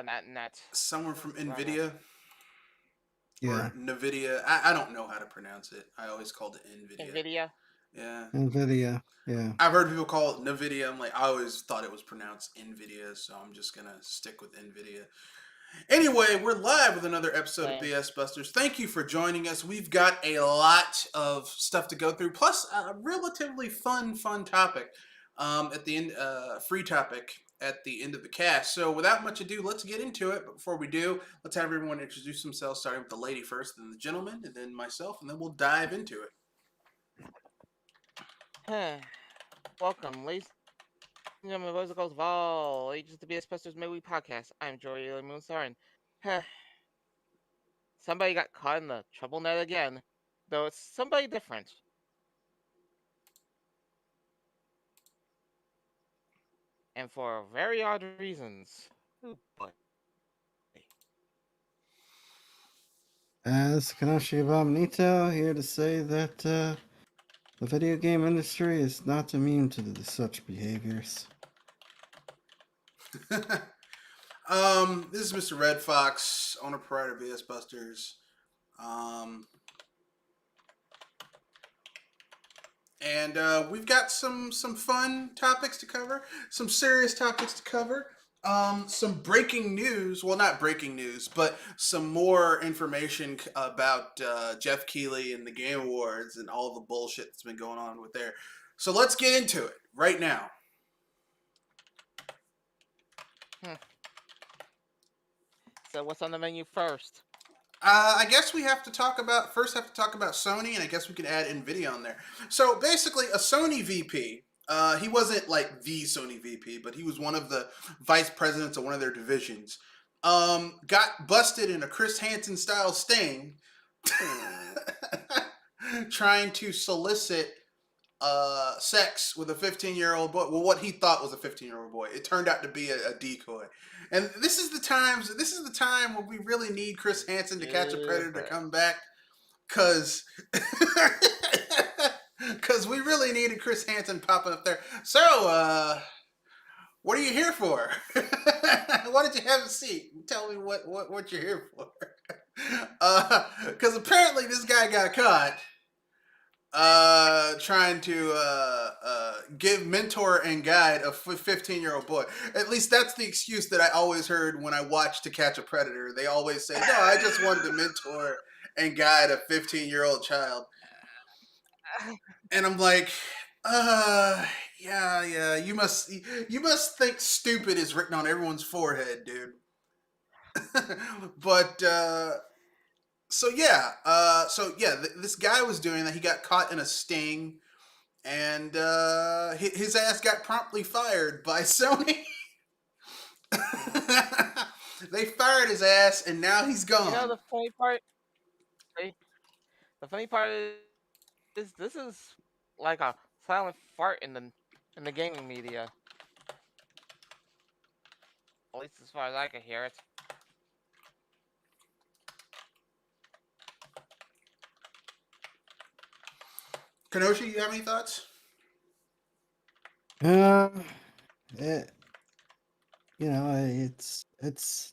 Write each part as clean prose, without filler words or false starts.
run that net. Someone from Run it. NVIDIA Yeah. or NVIDIA. I don't know how to pronounce it. I always called it NVIDIA. NVIDIA. Yeah. NVIDIA. Yeah. I've heard people call it NVIDIA. I'm like, I always thought it was pronounced NVIDIA, so I'm just gonna stick with NVIDIA. Anyway, we're live with another episode of Same. BS Busters. Thank you for joining us. We've got a lot of stuff to go through, plus a relatively fun topic at the end, free topic at the end of the cast. So without much ado, let's get into it. But before we do, let's have everyone introduce themselves, starting with the lady first, then the gentleman, and then myself, and then we'll dive into it. Welcome, ladies and gentlemen, boys and girls of all ages to BS Busters Midweek Podcast. I'm Jory Moonstar, and somebody got caught in the trouble net again, though it's somebody different. And for very odd reasons. Oh boy. As Kanoshi Abominito, here to say that the video game industry is not immune to such behaviors. This is Mr. Red Fox, owner proprietor of BS Busters. And we've got some fun topics to cover, some serious topics to cover, some breaking news. Well, not breaking news, but some more information about Jeff Keighley and the Game Awards and all the bullshit that's been going on with there. So let's get into it right now. So what's on the menu first? I guess we have to talk about Sony, and I guess we can add NVIDIA on there. So basically, a Sony VP. He wasn't like the Sony VP, but he was one of the vice presidents of one of their divisions. Got busted in a Chris Hansen style sting, trying to solicit sex with a 15-year-old boy. Well, what he thought was a 15-year-old boy. It turned out to be a decoy. And this is the time when we really need Chris Hansen to Catch a Predator to come back, because we really needed Chris Hansen popping up there. So, what are you here for? Why did you have a seat? Tell me what you're here for. Because apparently this guy got caught trying to give mentor and guide a 15-year-old boy. At least that's the excuse that I always heard when I watched To Catch a Predator. They always say, no, I just wanted to mentor and guide a 15-year-old child. And I'm like, yeah, you must think stupid is written on everyone's forehead, dude. But this guy was doing that. He got caught in a sting, and his ass got promptly fired by Sony. They fired his ass, and now he's gone. You know the funny part? The funny part is this is like a silent fart in the gaming media. At least as far as I can hear it. Kanoshi, you have any thoughts? It's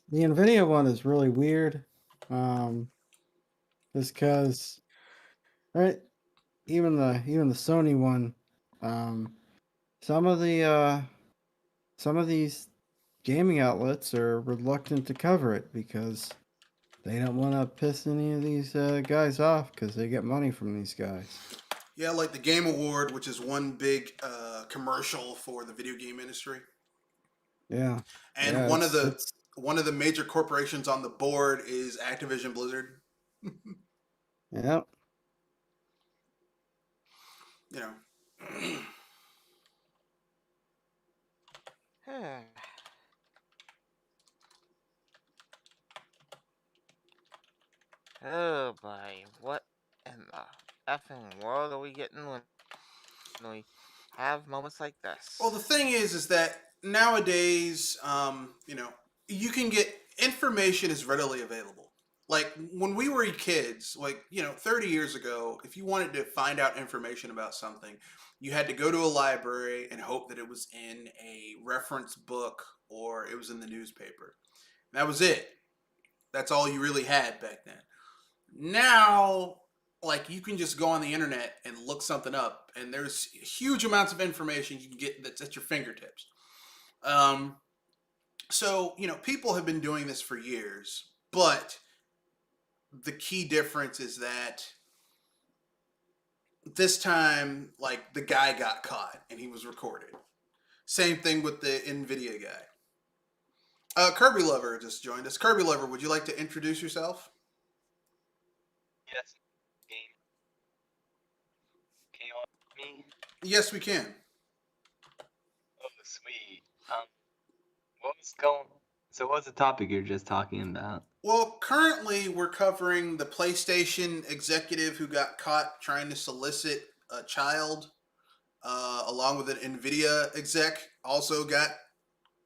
the NVIDIA one is really weird. Just because, right? Even the Sony one, some of these gaming outlets are reluctant to cover it because they don't want to piss any of these guys off because they get money from these guys. Yeah, like the Game Award, which is one big commercial for the video game industry. Yeah, and one of the major corporations on the board is Activision Blizzard. Yep. You know. Oh boy, what in the effing world are we getting when we have moments like this? Well, the thing is that nowadays, you can get information is readily available. Like when we were kids, 30 years ago, if you wanted to find out information about something, you had to go to a library and hope that it was in a reference book or it was in the newspaper. That was it. That's all you really had back then. Now, like, you can just go on the internet and look something up, and there's huge amounts of information you can get that's at your fingertips. Um, so, people have been doing this for years, but the key difference is that this time, like, the guy got caught and he was recorded. Same thing with the NVIDIA guy. Kirby Lover just joined us. Kirby Lover, would you like to introduce yourself? Yes. Game. Can you hear me? Yes, we can. Oh, sweet. What was going? So, what's the topic you're just talking about? Well, currently we're covering the PlayStation executive who got caught trying to solicit a child, along with an NVIDIA exec also got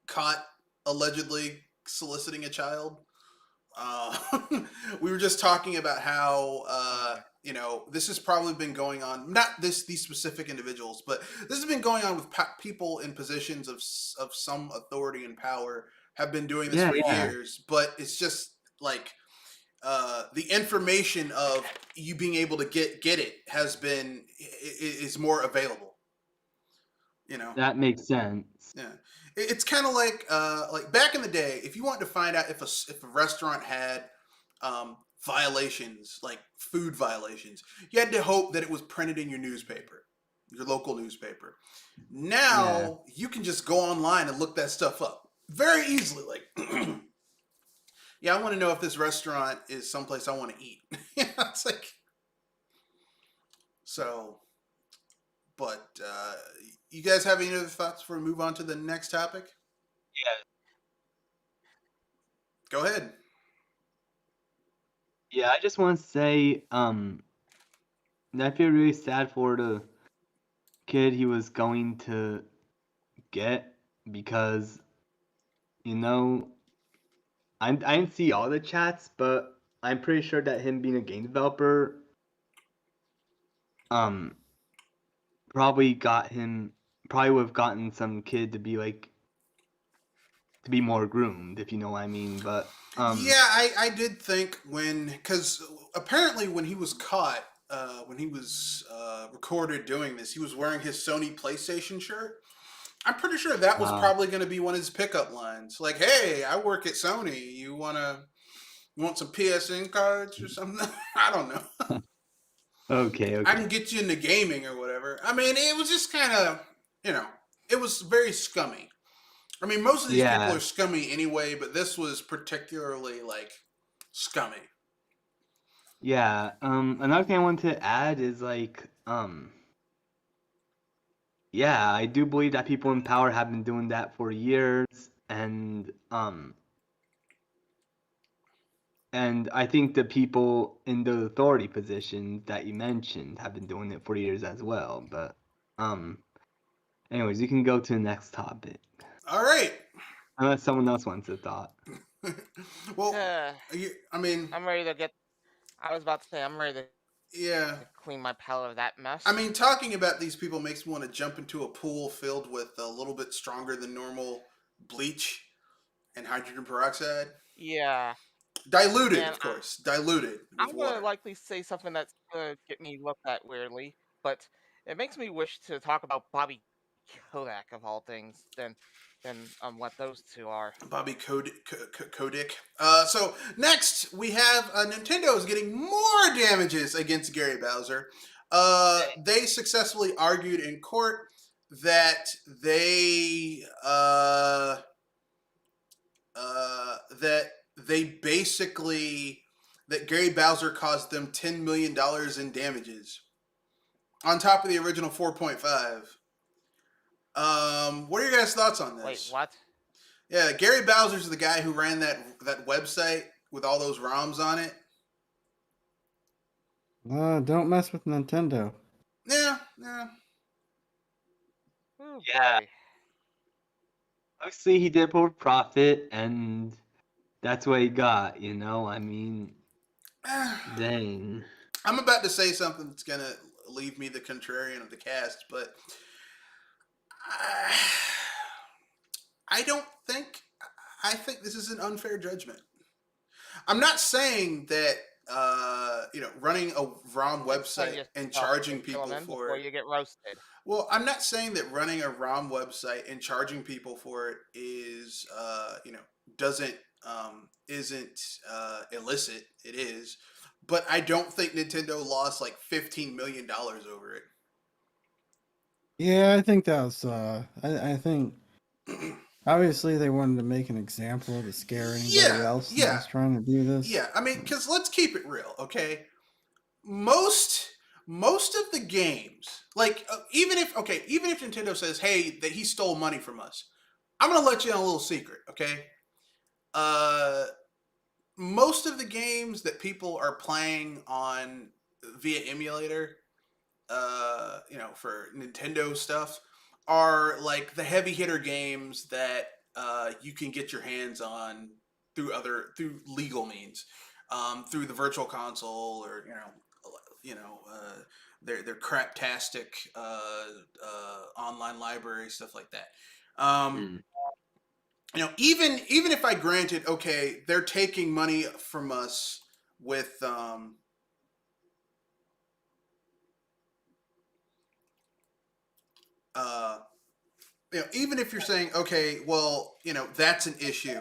caught allegedly soliciting a child. We were just talking about how this has probably been going on. Not these specific individuals, but this has been going on with people in positions of some authority and power have been doing this for years. But it's just like the information of you being able to get it is more available. That makes sense. Yeah. It's kind of like back in the day, if you wanted to find out if a restaurant had violations, like food violations, you had to hope that it was printed in your newspaper, your local newspaper. Now you can just go online and look that stuff up very easily. Like, yeah, I want to know if this restaurant is someplace I want to eat. It's like, so, but you guys have any other thoughts before we move on to the next topic? Yeah. Go ahead. Yeah, I just want to say, I feel really sad for the kid he was going to get because, I didn't see all the chats, but I'm pretty sure that him being a game developer, probably would have gotten some kid to be more groomed, if you know what I mean. But yeah, I did think because apparently when he was caught, when he was recorded doing this, he was wearing his Sony PlayStation shirt. I'm pretty sure that was probably going to be one of his pickup lines, like, "Hey, I work at Sony. You want some PSN cards or something?" I don't know. Okay. I can get you into gaming or whatever. I mean, it was just kind of, it was very scummy. I mean, most of these people are scummy anyway, but this was particularly, like, scummy. Yeah. Another thing I want to add is, like, yeah, I do believe that people in power have been doing that for years, and I think the people in the authority positions that you mentioned have been doing it for years as well. But anyways, you can go to the next topic. All right. Unless someone else wants a thought. Well, I mean, I'm ready to get. I was about to say I'm ready to clean my palate of that mess. I mean, talking about these people makes me want to jump into a pool filled with a little bit stronger than normal bleach and hydrogen peroxide. Yeah. Diluted, of course. Diluted. I'm going to likely say something that's going to get me looked at weirdly, but it makes me wish to talk about Bobby Kotick of all things than what those two are. Bobby Kotick. So next we have Nintendo is getting more damages against Gary Bowser. They successfully argued in court that that Gary Bowser caused them $10 million in damages on top of the original 4.5. What are your guys' thoughts on this? Wait, what? Yeah, Gary Bowser's the guy who ran that website with all those ROMs on it. Don't mess with Nintendo. Yeah. Oh, yeah. boy. Obviously, he did it for profit, and that's what he got, I mean, dang. I'm about to say something that's going to leave me the contrarian of the cast, but I don't think I think this is an unfair judgment. I'm not saying that running a ROM website and charging people for before it. you get roasted. Well, I'm not saying that running a ROM website and charging people for it is doesn't isn't illicit. It is, but I don't think Nintendo lost like $15 million over it. Yeah, I think that was. I think obviously they wanted to make an example to scare anybody else that was trying to do this. Yeah. I mean, because let's keep it real, okay? Most of the games, like even if Nintendo says, "Hey, that he stole money from us," I'm gonna let you in a little secret, okay? Most of the games that people are playing on via emulator, for Nintendo stuff, are like the heavy hitter games that you can get your hands on through legal means, through the virtual console or their craptastic online library, stuff like that. Even if I granted, okay, they're taking money from us with even if you're saying, okay, well, that's an issue.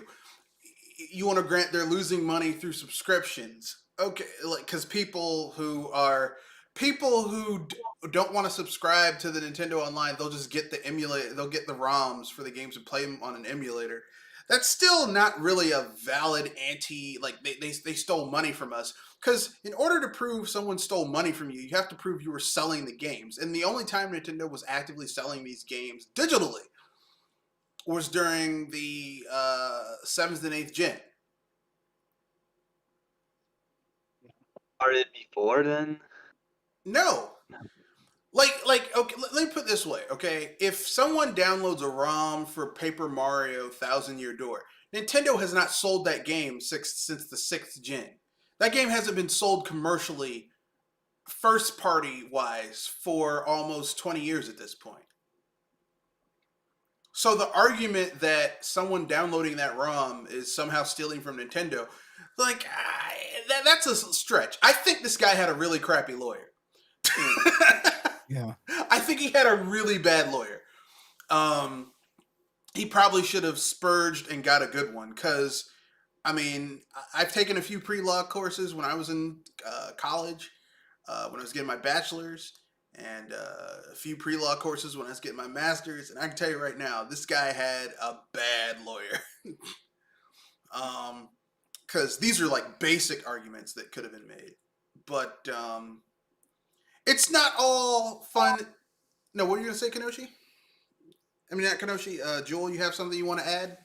You want to grant they're losing money through subscriptions, okay? Like, because people who don't want to subscribe to the Nintendo Online, they'll just get the emulator. They'll get the ROMs for the games and play them on an emulator. That's still not really a valid they stole money from us. Because in order to prove someone stole money from you, you have to prove you were selling the games. And the only time Nintendo was actively selling these games digitally was during the 7th and 8th gen. Started before then? No. Like okay, let me put it this way, okay? If someone downloads a ROM for Paper Mario Thousand Year Door, Nintendo has not sold that game since the 6th gen. That game hasn't been sold commercially, first party wise, for almost 20 years at this point. So the argument that someone downloading that ROM is somehow stealing from Nintendo, that's a stretch. I think this guy had a really crappy lawyer. Yeah. I think he had a really bad lawyer. He probably should have spurged and got a good one, because, I mean, I've taken a few pre-law courses when I was in college, when I was getting my bachelor's, and a few pre-law courses when I was getting my master's, and I can tell you right now, this guy had a bad lawyer. Because these are like basic arguments that could have been made. But it's not all fun. No, what are you going to say, Kenoshi? I mean, not Kenoshi. Joel, you have something you want to add?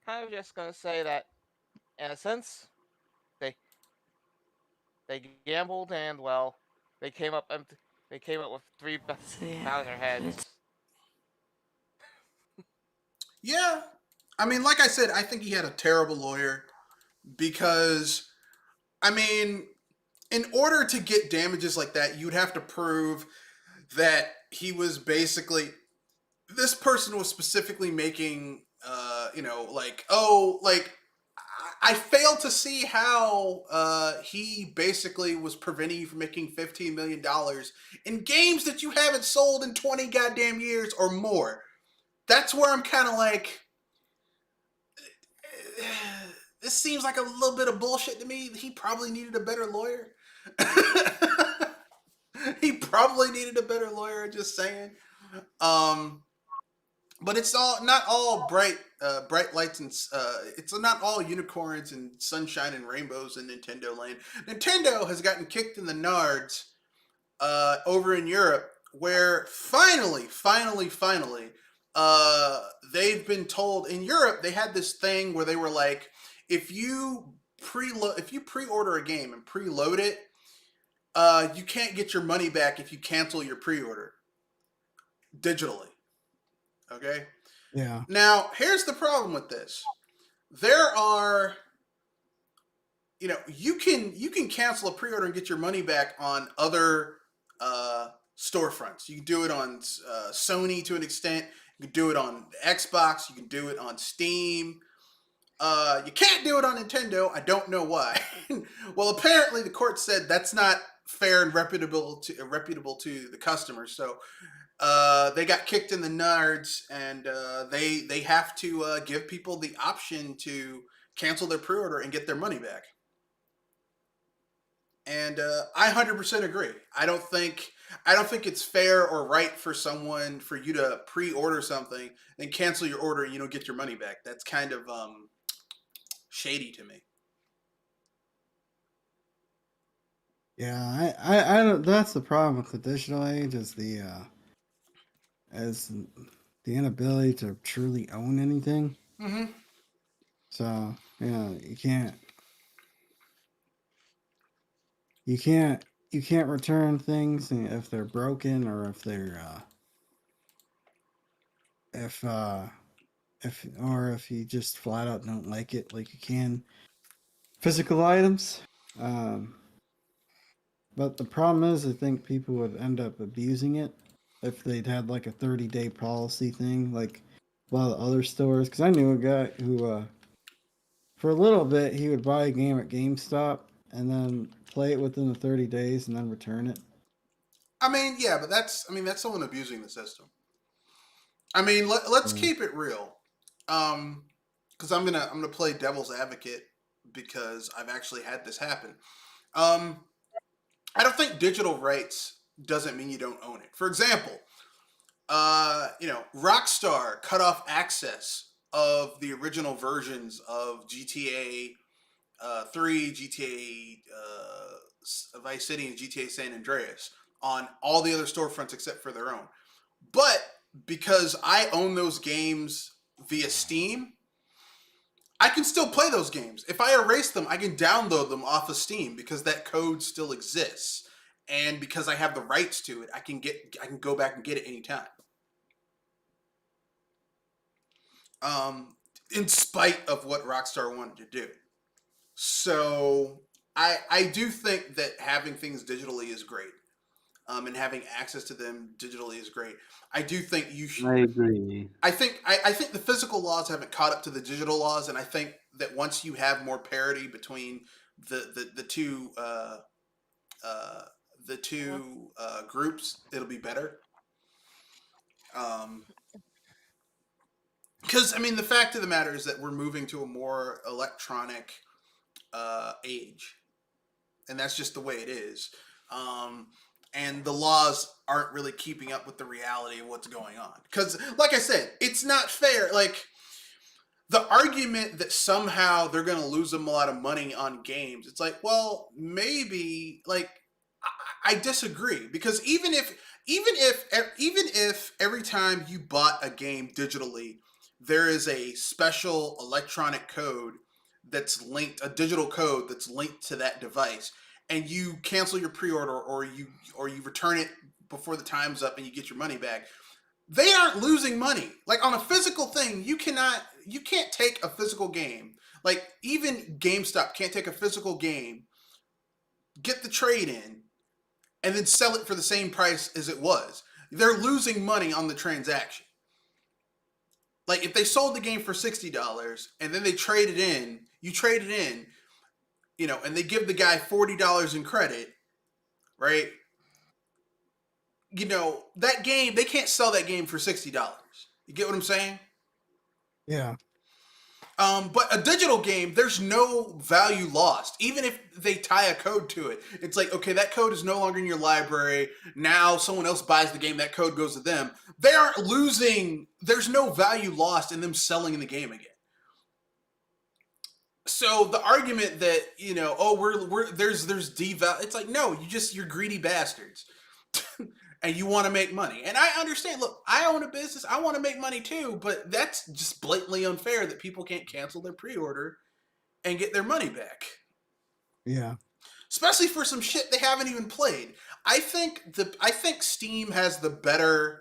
kind of just gonna say that, in a sense, they gambled, and well, they came up with three Bowser heads. Yeah. I mean, like I said, I think he had a terrible lawyer, because, I mean, in order to get damages like that, you'd have to prove that he was basically, this person was specifically making, I fail to see how he basically was preventing you from making $15 million in games that you haven't sold in 20 goddamn years or more. That's where I'm kind of like, this seems like a little bit of bullshit to me. He probably needed a better lawyer. He probably needed a better lawyer, just saying. But it's not all bright lights, and it's not all unicorns and sunshine and rainbows in Nintendo land. Nintendo has gotten kicked in the nards over in Europe, where finally, they've been told, in Europe they had this thing where they were like, if you pre-order a game and preload it, you can't get your money back if you cancel your pre-order digitally. Okay? Yeah. Now, here's the problem with this. There are, you can cancel a pre-order and get your money back on other storefronts. You can do it on Sony to an extent. You can do it on Xbox. You can do it on Steam. You can't do it on Nintendo. I don't know why. Well, apparently the court said that's not fair and reputable to the customer. So they got kicked in the nards, and they have to give people the option to cancel their pre-order and get their money back. And I 100% agree. I don't think it's fair or right for you to pre-order something and cancel your order and you don't get your money back. That's kind of shady to me. Yeah, I don't. That's the problem with the digital age is the inability to truly own anything. Mm-hmm. So you can't return things if they're broken or if you just flat out don't like it, like you can physical items. But the problem is, I think people would end up abusing it if they'd had like a 30-day policy thing, like a lot of other stores. Because I knew a guy who, for a little bit, he would buy a game at GameStop and then play it within the 30 days and then return it. I mean, yeah, but that's someone abusing the system. I mean, let's keep it real. Because I'm gonna play devil's advocate because I've actually had this happen. I don't think digital rights doesn't mean you don't own it. For example, Rockstar cut off access of the original versions of GTA 3, GTA Vice City, and GTA San Andreas on all the other storefronts except for their own. But because I own those games via Steam, I can still play those games. If I erase them, I can download them off of Steam because that code still exists. And because I have the rights to it, I can go back and get it anytime. In spite of what Rockstar wanted to do. So I do think that having things digitally is great. And having access to them digitally is great. I do think you should. I agree. I think the physical laws haven't caught up to the digital laws, and I think that once you have more parity between the two groups, it'll be better. Because I mean, the fact of the matter is that we're moving to a more electronic age, and that's just the way it is. And the laws aren't really keeping up with the reality of what's going on. Because, like I said, it's not fair. Like, the argument that somehow they're going to lose them a lot of money on games, it's like, well, maybe, like, I disagree. Because even if every time you bought a game digitally, there is a special electronic code that's linked, a digital code that's linked to that device, and you cancel your pre-order or you return it before the time's up and you get your money back, they aren't losing money. Like on a physical thing, you can't take a physical game. Like even GameStop can't take a physical game, get the trade in, and then sell it for the same price as it was. They're losing money on the transaction. Like if they sold the game for $60 and then they trade it in, and they give the guy $40 in credit, right? That game, they can't sell that game for $60. You get what I'm saying? Yeah. But a digital game, there's no value lost. Even if they tie a code to it, it's like, okay, that code is no longer in your library. Now someone else buys the game, that code goes to them. They aren't losing. There's no value lost in them selling the game again. So the argument that, there's deval, it's like, no, you're greedy bastards. And you want to make money. And I understand, look, I own a business, I want to make money too, but that's just blatantly unfair that people can't cancel their pre-order and get their money back. Yeah. Especially for some shit they haven't even played. I think Steam has the better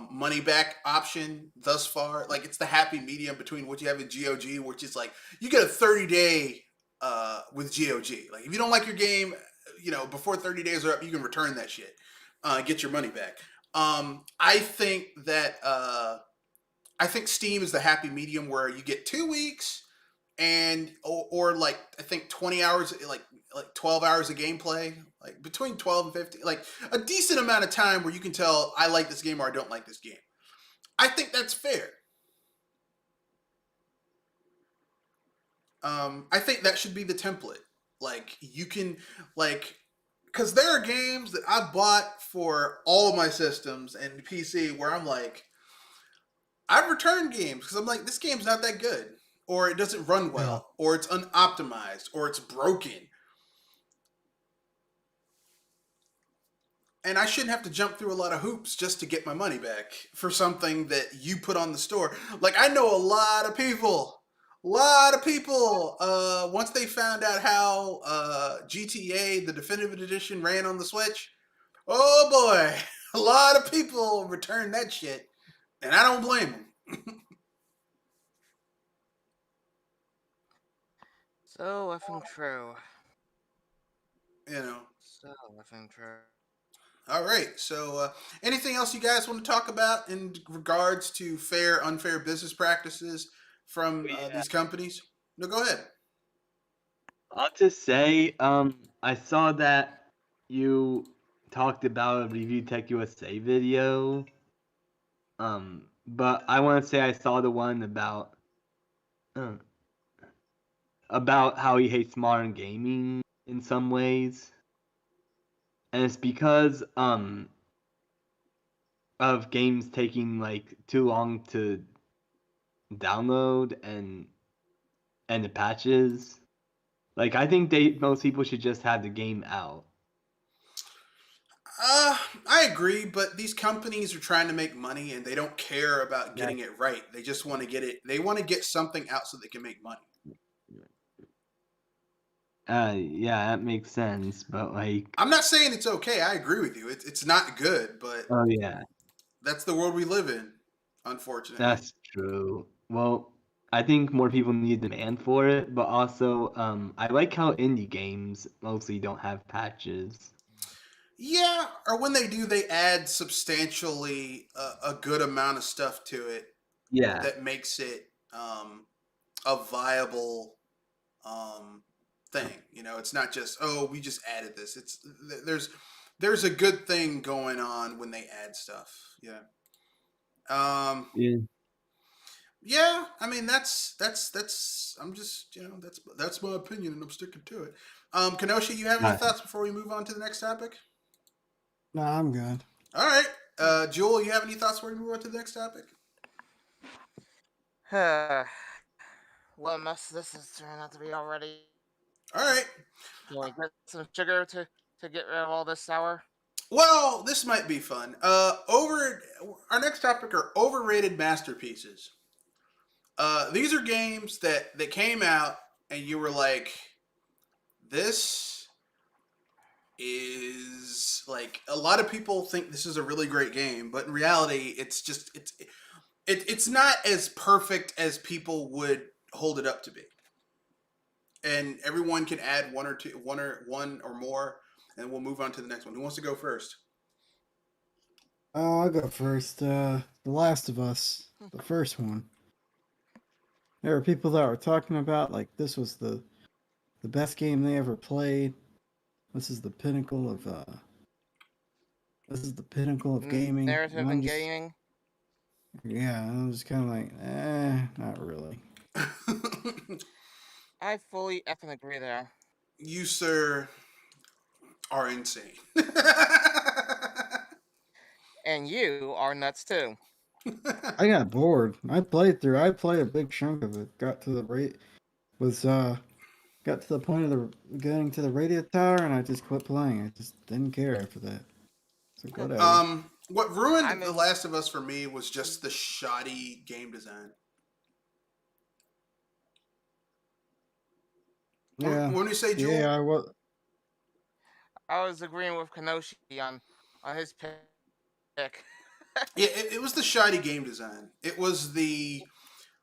money back option thus far. Like it's the happy medium between what you have in GOG, which is like you get a 30-day with GOG. Like if you don't like your game, before 30 days are up, you can return that shit. get your money back. I think that I think Steam is the happy medium where you get 2 weeks and or like I think 20 hours, like 12 hours of gameplay, like between 12 and 15, like a decent amount of time where you can tell I like this game or I don't like this game. I think that's fair. I think that should be the template. Like you can like because there are games that I've bought for all of my systems and PC where I'm like, I've returned games because I'm like, this game's not that good, or it doesn't run well, or it's unoptimized, or it's broken. And I shouldn't have to jump through a lot of hoops just to get my money back for something that you put on the store. Like I know a lot of people, once they found out how GTA, the definitive edition, ran on the Switch, oh boy, a lot of people returned that shit, and I don't blame them. So effing true. You know. So effing true. All right. So, anything else you guys want to talk about in regards to fair, unfair business practices from these companies? No, go ahead. I'll just say, I saw that you talked about a Review Tech USA video. But I want to say I saw the one about how he hates modern gaming in some ways, and it's because of games taking like too long to download and the patches. Like I think most people should just have the game out. I agree, but these companies are trying to make money and they don't care about getting it right. They just want to get it. They want to get something out so they can make money. Yeah, that makes sense, but like I'm not saying it's okay. I agree with you. It's not good, but oh yeah, that's the world we live in, unfortunately. that's true. Well, I think more people need demand for it, but also I like how indie games mostly don't have patches. Yeah, or when they do, they add substantially a good amount of stuff to it. Yeah, that makes it a viable thing. You know, it's not just we just added this. It's there's a good thing going on when they add stuff. Yeah. yeah. Yeah. I mean, that's. I'm just that's my opinion, and I'm sticking to it. Kenosha, you have any thoughts before we move on to the next topic? No, I'm good. All right, Jewel, you have any thoughts before we move on to the next topic? What a mess this is turning out to be already. All right. Can we get some sugar to get rid of all this sour? Well, this might be fun. Our next topic are overrated masterpieces. These are games that came out and you were like, this is like a lot of people think this is a really great game, but in reality, it's not as perfect as people would hold it up to be. And everyone can add one or more, and we'll move on to the next one. Who wants to go first? Oh, I'll go first. The Last of Us, the first one. There were people that were talking about like this was the best game they ever played. This is the pinnacle of gaming. Narrative and gaming. Yeah, I was kind of like, not really. I fully effing agree there. You, sir, are insane. And you are nuts too. I got bored. I played a big chunk of it. Got to the point of getting to the radio tower, and I just quit playing. I just didn't care after that. So whatever. What ruined The Last of Us for me was just the shoddy game design. Yeah. When you say Jewel? Yeah, I was agreeing with Kenoshi on his pick. Yeah, it was the shoddy game design. It was the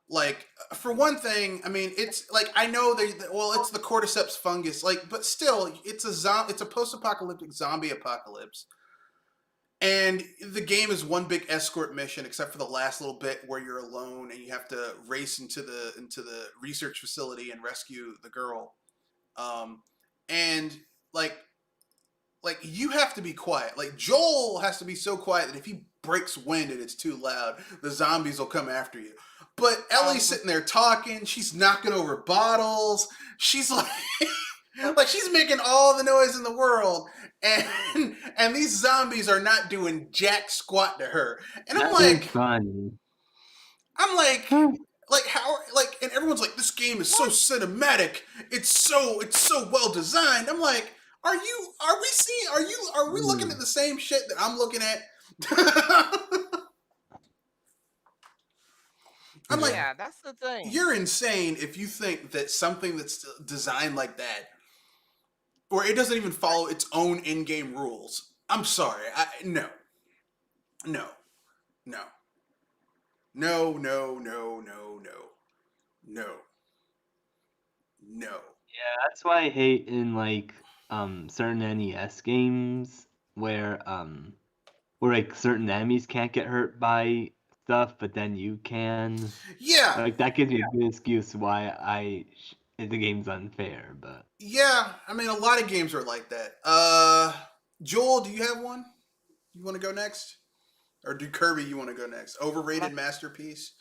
like for one thing. I mean, it's like I know it's the cordyceps fungus, like, but still, it's a post-apocalyptic zombie apocalypse. And the game is one big escort mission, except for the last little bit where you're alone and you have to race into the research facility and rescue the girl. And like you have to be quiet. Like Joel has to be so quiet that if he breaks wind and it's too loud, the zombies will come after you. But Ellie's sitting there talking. She's knocking over bottles. She's like, like she's making all the noise in the world, and these zombies are not doing jack squat to her. And I'm That is like, funny. like how, like, and everyone's like, this game is so cinematic. It's so well designed. I'm like, are we looking at the same shit that I'm looking at? I'm like, Yeah, that's the thing. you're insane if you think that something that's designed like that, or it doesn't even follow its own in-game rules. I'm sorry. No. No. No. No, no, no, no, no. No. No. Yeah, that's why I hate in like certain NES games where like certain enemies can't get hurt by stuff, but then you can. Yeah. Like that gives me a good excuse why the game's unfair. But Yeah. I mean, a lot of games are like that. Joel, do you have one? You want to go next? Or do Kirby, you want to go next? Overrated masterpiece?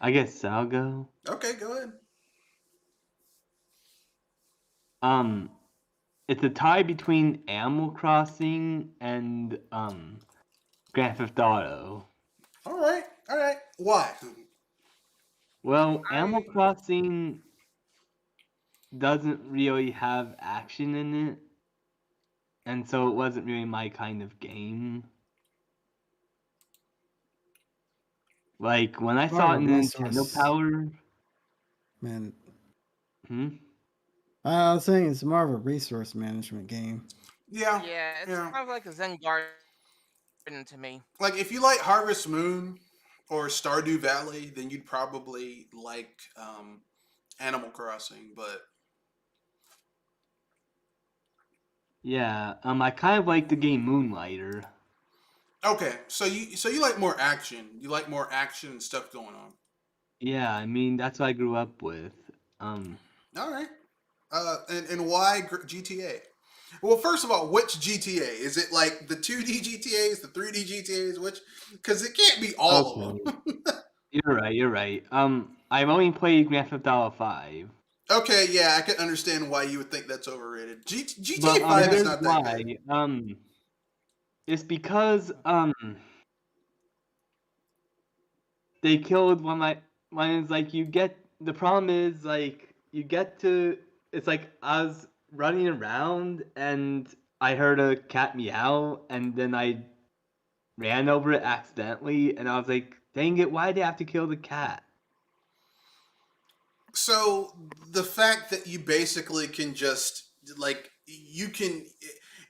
I guess I'll go. Okay, go ahead. It's a tie between Animal Crossing and Grand Theft Auto. All right. Why? Well, Animal Crossing doesn't really have action in it, and so it wasn't really my kind of game. Like when I saw it in Nintendo Power, Man, I was saying it's more of a resource management game. Yeah. Yeah, it's kind of like a Zen garden to me. Like if you like Harvest Moon or Stardew Valley, then you'd probably like Animal Crossing, but yeah, I kind of like the game Moonlighter. okay, so you like more action. You like more action and stuff going on. Yeah, I mean that's what I grew up with. All right. And why GTA? Well, first of all, which GTA? Is it like the 2D GTAs, the 3D GTAs? Which? Because it can't be all of them. You're right. I've only played Grand Theft Auto 5. Okay, yeah, I can understand why you would think that's overrated. GTA But 5 is not that good. It's because they killed one of my mine is like you get the problem is like you get to it's like I was running around and I heard a cat meow and then I ran over it accidentally and I was like, dang it, why'd they have to kill the cat? So the fact that you basically can just like you can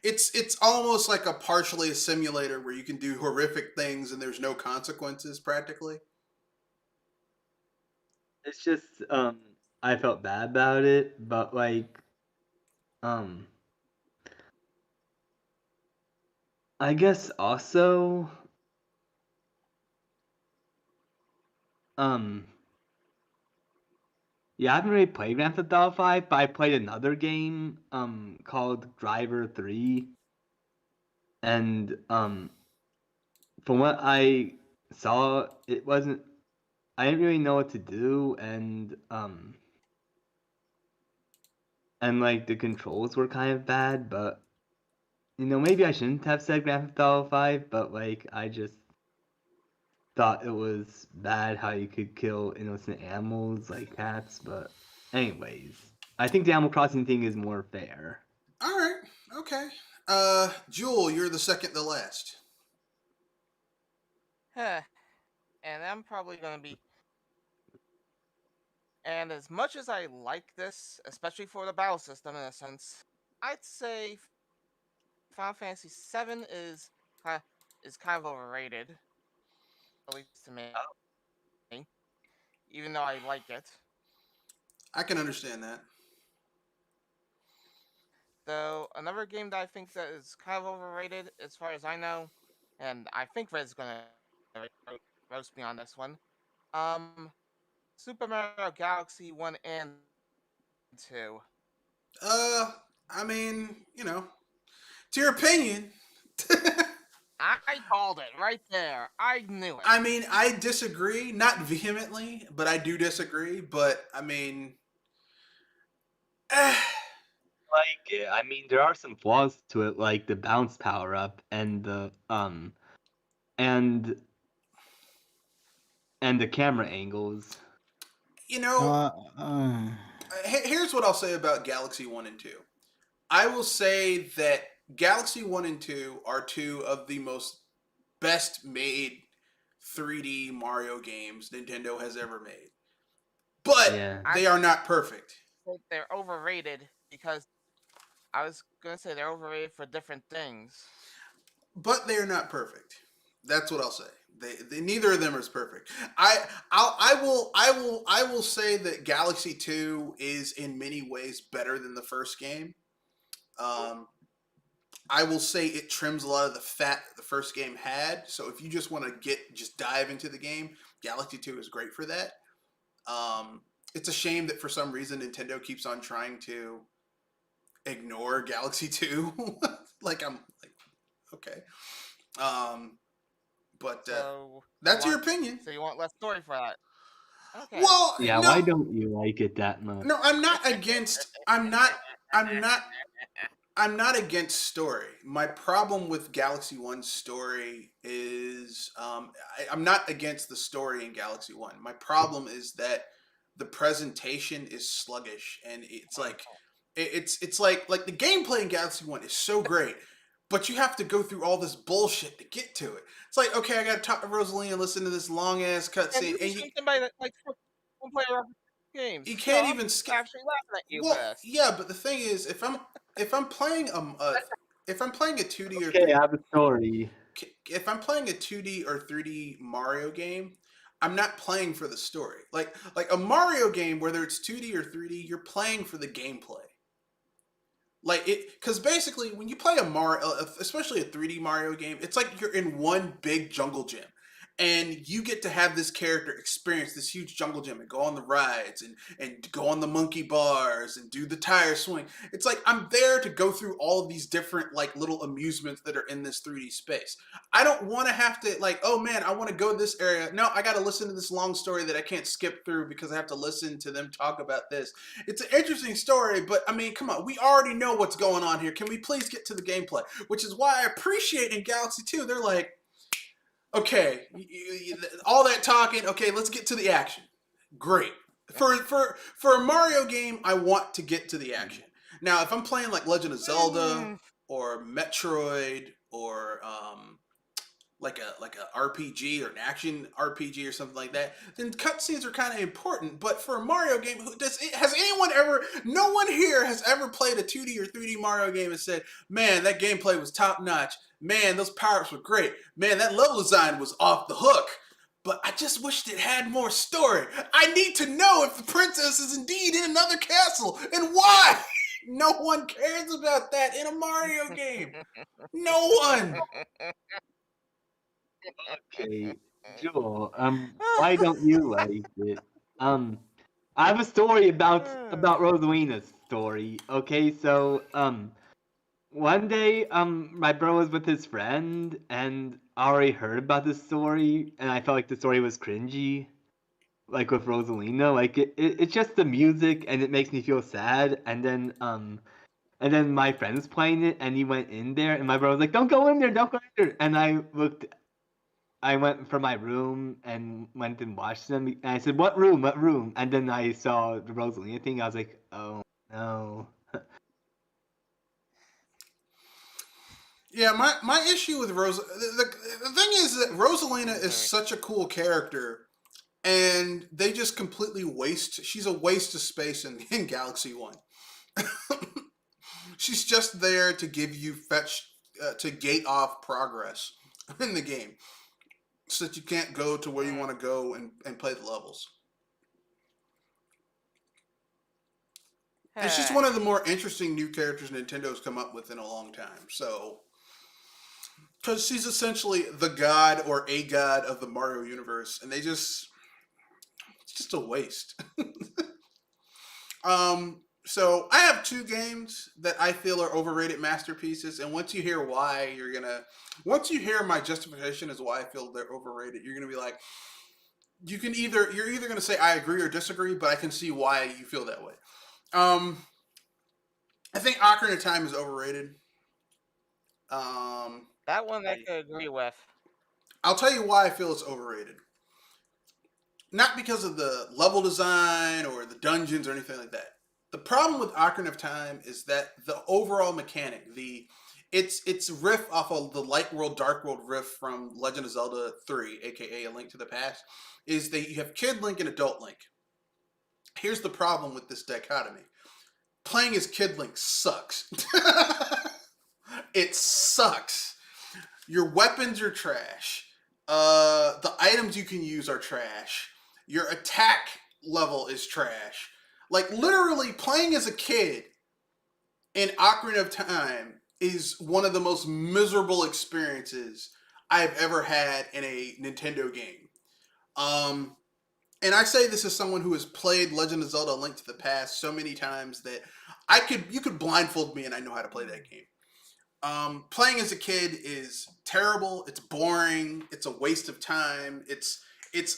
it's almost like a partially a simulator where you can do horrific things and there's no consequences practically. It's just I felt bad about it, but like I guess also yeah, I haven't really played Grand Theft Auto 5, but I played another game called Driver 3. And from what I saw, it wasn't I didn't really know what to do and like the controls were kind of bad, but you know, maybe I shouldn't have said Grand Theft Auto 5, but like I just thought it was bad how you could kill innocent animals like cats, but anyways, I think the Animal Crossing thing is more fair. All right. Okay. Jewel, you're the second to last. And I'm probably going to be. And as much as I like this, especially for the battle system in a sense, I'd say Final Fantasy VII is kind of overrated, at least to me. Even though I like it. I can understand that. So another game that I think that is kind of overrated, as far as I know, and I think Red's gonna roast me on this one. Um, Super Mario Galaxy 1 and 2. I mean, it's your opinion. I called it right there. I knew it. I mean, I disagree, not vehemently, but I do disagree. But I mean, eh, Like, I mean, there are some flaws to it, like the bounce power up and and the camera angles. you know, Uh, uh, here's what I'll say about Galaxy 1 and 2. I will say that Galaxy 1 and 2 are two of the most best made 3D Mario games Nintendo has ever made. But Yeah. they are not perfect. think they're overrated because I was gonna say they're overrated for different things. But they are not perfect. That's what I'll say. They neither of them is perfect. I will say that Galaxy 2 is in many ways better than the first game. Um, I will say it trims a lot of the fat that the first game had. So if you just want to just dive into the game, Galaxy 2 is great for that. It's a shame that for some reason Nintendo keeps on trying to ignore Galaxy 2. Okay. But So that's you your want, opinion. so you want less story for that? Okay. Well, Yeah, no, why don't you like it that much? no, I'm not against. I'm not. I'm not against story. My problem with Galaxy One's story is I'm not against the story in Galaxy One. My problem is that the presentation is sluggish, and it's like it's like the gameplay in Galaxy One is so great, but you have to go through all this bullshit to get to it. It's like, okay, I got to talk to Rosalie and listen to this long ass And cutscene, this is from somebody that likes one player games. you No, can't I'm even skip. actually laughing at you for Well, this. yeah, but the thing is, if I'm playing if I'm playing a 2D or Okay, I have a story. if I'm playing a 2D or 3D Mario game, I'm not playing for the story. Like a Mario game, whether it's 2D or 3D, you're playing for the gameplay. Like it, because basically when you play a Mario, especially a 3D Mario game, it's like you're in one big jungle gym, and you get to have this character experience this huge jungle gym and go on the rides and go on the monkey bars and do the tire swing. It's like I'm there to go through all of these different like little amusements that are in this 3D space. I don't want to have to like, oh man, I want to go this area. No, I got to listen to this long story that I can't skip through because I have to listen to them talk about this. It's an interesting story, but I mean, come on, we already know what's going on here. Can we please get to the gameplay? Which is why I appreciate in Galaxy 2, they're like, okay, all that talking, okay, let's get to the action. Great. For a Mario game, I want to get to the action. Now, if I'm playing like Legend of Zelda or Metroid or like a RPG or an action RPG or something like that, then cutscenes are kind of important. But for a Mario game, has anyone ever? No one here has ever played a 2D or 3D Mario game and said, "Man, that gameplay was top notch. Man, those power-ups were great. Man, that level design was off the hook. But I just wished it had more story. I need to know if the princess is indeed in another castle and why." No one cares about that in a Mario game. No one. Okay, Joel, why don't you like it? I have a story about Rosalina's story. Okay, so one day my bro was with his friend, and I already heard about this story, and I felt like the story was cringy, like with Rosalina. Like it's just the music, and it makes me feel sad. And then my friend's playing it, and he went in there, and my bro was like, "Don't go in there, don't go in there." And I went from my room and went and watched them. And I said, "What room? What room?" And then I saw the Rosalina thing. I was like, "Oh no." Yeah, my issue with the thing is that Rosalina is such a cool character, and they just completely waste. She's a waste of space in Galaxy One. She's just there to give you to gate off progress in the game, so that you can't go to where you want to go and play the levels. It's just one of the more interesting new characters Nintendo's come up with in a long time. So, because she's essentially the god or a god of the Mario universe, and it's just a waste. So I have two games that I feel are overrated masterpieces, and once you hear why, once you hear my justification as why I feel they're overrated, you're gonna be like, you're either gonna say I agree or disagree, but I can see why you feel that way. I think Ocarina of Time is overrated. That one I could agree with. I'll tell you why I feel it's overrated. Not because of the level design or the dungeons or anything like that. The problem with Ocarina of Time is that the overall mechanic, it's riff off of the Light World, Dark World riff from Legend of Zelda 3, aka A Link to the Past, is that you have Kid Link and Adult Link. Here's the problem with this dichotomy. Playing as Kid Link sucks. It sucks. Your weapons are trash. The items you can use are trash. Your attack level is trash. Like, literally, playing as a kid in Ocarina of Time is one of the most miserable experiences I've ever had in a Nintendo game. And I say this as someone who has played Legend of Zelda: A Link to the Past so many times that you could blindfold me and I know how to play that game. Playing as a kid is terrible. It's boring. It's a waste of time. It's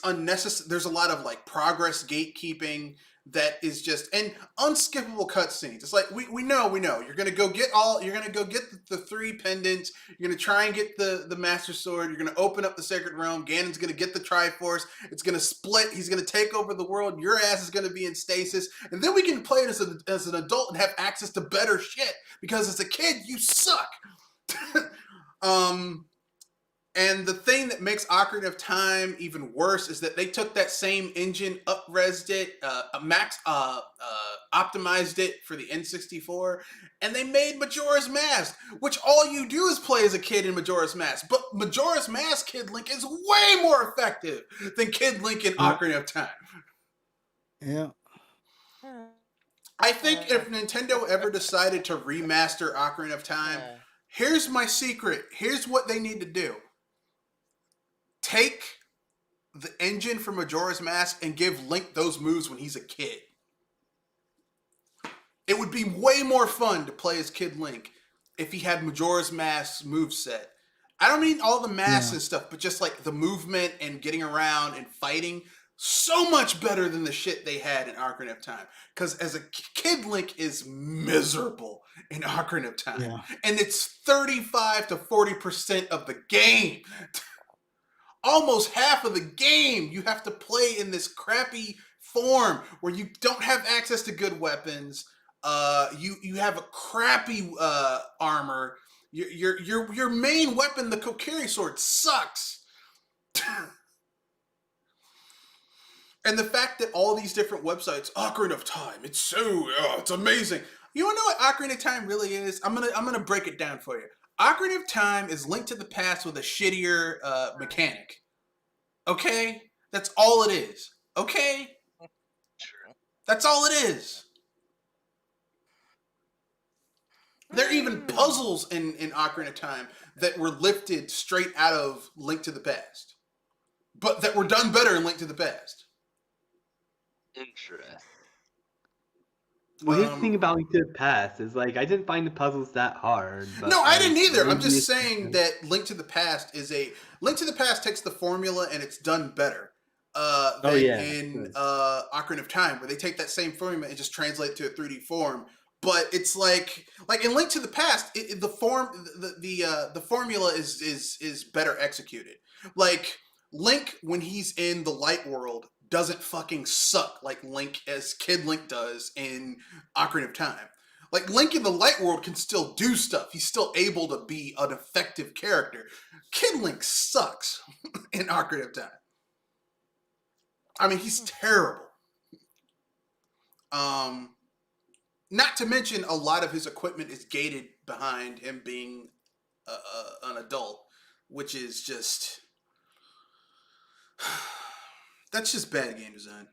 unnecessary. There's a lot of like progress gatekeeping that is just, and unskippable cutscenes. It's like we know you're gonna go get the 3 pendants. You're gonna try and get the Master Sword. You're gonna open up the Sacred Realm. Ganon's gonna get the Triforce. It's gonna split. He's gonna take over the world. Your ass is gonna be in stasis, and then we can play it as an adult and have access to better shit. Because as a kid, you suck. And the thing that makes Ocarina of Time even worse is that they took that same engine, up-resed it, optimized it for the N64, and they made Majora's Mask, which all you do is play as a kid in Majora's Mask. But Majora's Mask Kid Link is way more effective than Kid Link in Ocarina of Time. Yeah. I think if Nintendo ever decided to remaster Ocarina of Time, here's my secret. Here's what they need to do. Take the engine from Majora's Mask and give Link those moves when he's a kid. It would be way more fun to play as Kid Link if he had Majora's Mask's moveset. I don't mean all the masks and stuff, but just like the movement and getting around and fighting. So much better than the shit they had in Ocarina of Time. Because as a Kid Link is miserable in Ocarina of Time. Yeah. And it's 35 to 40% of the game. Almost half of the game you have to play in this crappy form where you don't have access to good weapons. You have a crappy armor. Your main weapon, the Kokiri sword, sucks. And the fact that all these different websites, Ocarina of Time, it's amazing. You wanna know what Ocarina of Time really is? I'm gonna break it down for you. Ocarina of Time is Link to the Past with a shittier mechanic. Okay? That's all it is. Okay? That's all it is. There are even puzzles in Ocarina of Time that were lifted straight out of Link to the Past. But that were done better in Link to the Past. Interesting. Well, here's the thing about Link to the Past is like I didn't find the puzzles that hard. But no, I didn't either. I'm just saying that Link to the Past takes the formula and it's done better than in Ocarina of Time, where they take that same formula and just translate it to a 3D form. But it's like in Link to the Past, the formula is better executed. Like Link, when he's in the Light World, doesn't fucking suck like Link as Kid Link does in Ocarina of Time. Like Link in the Light World can still do stuff. He's still able to be an effective character. Kid Link sucks in Ocarina of Time. I mean, he's terrible. Not to mention a lot of his equipment is gated behind him being an adult, which is just... That's just bad game design.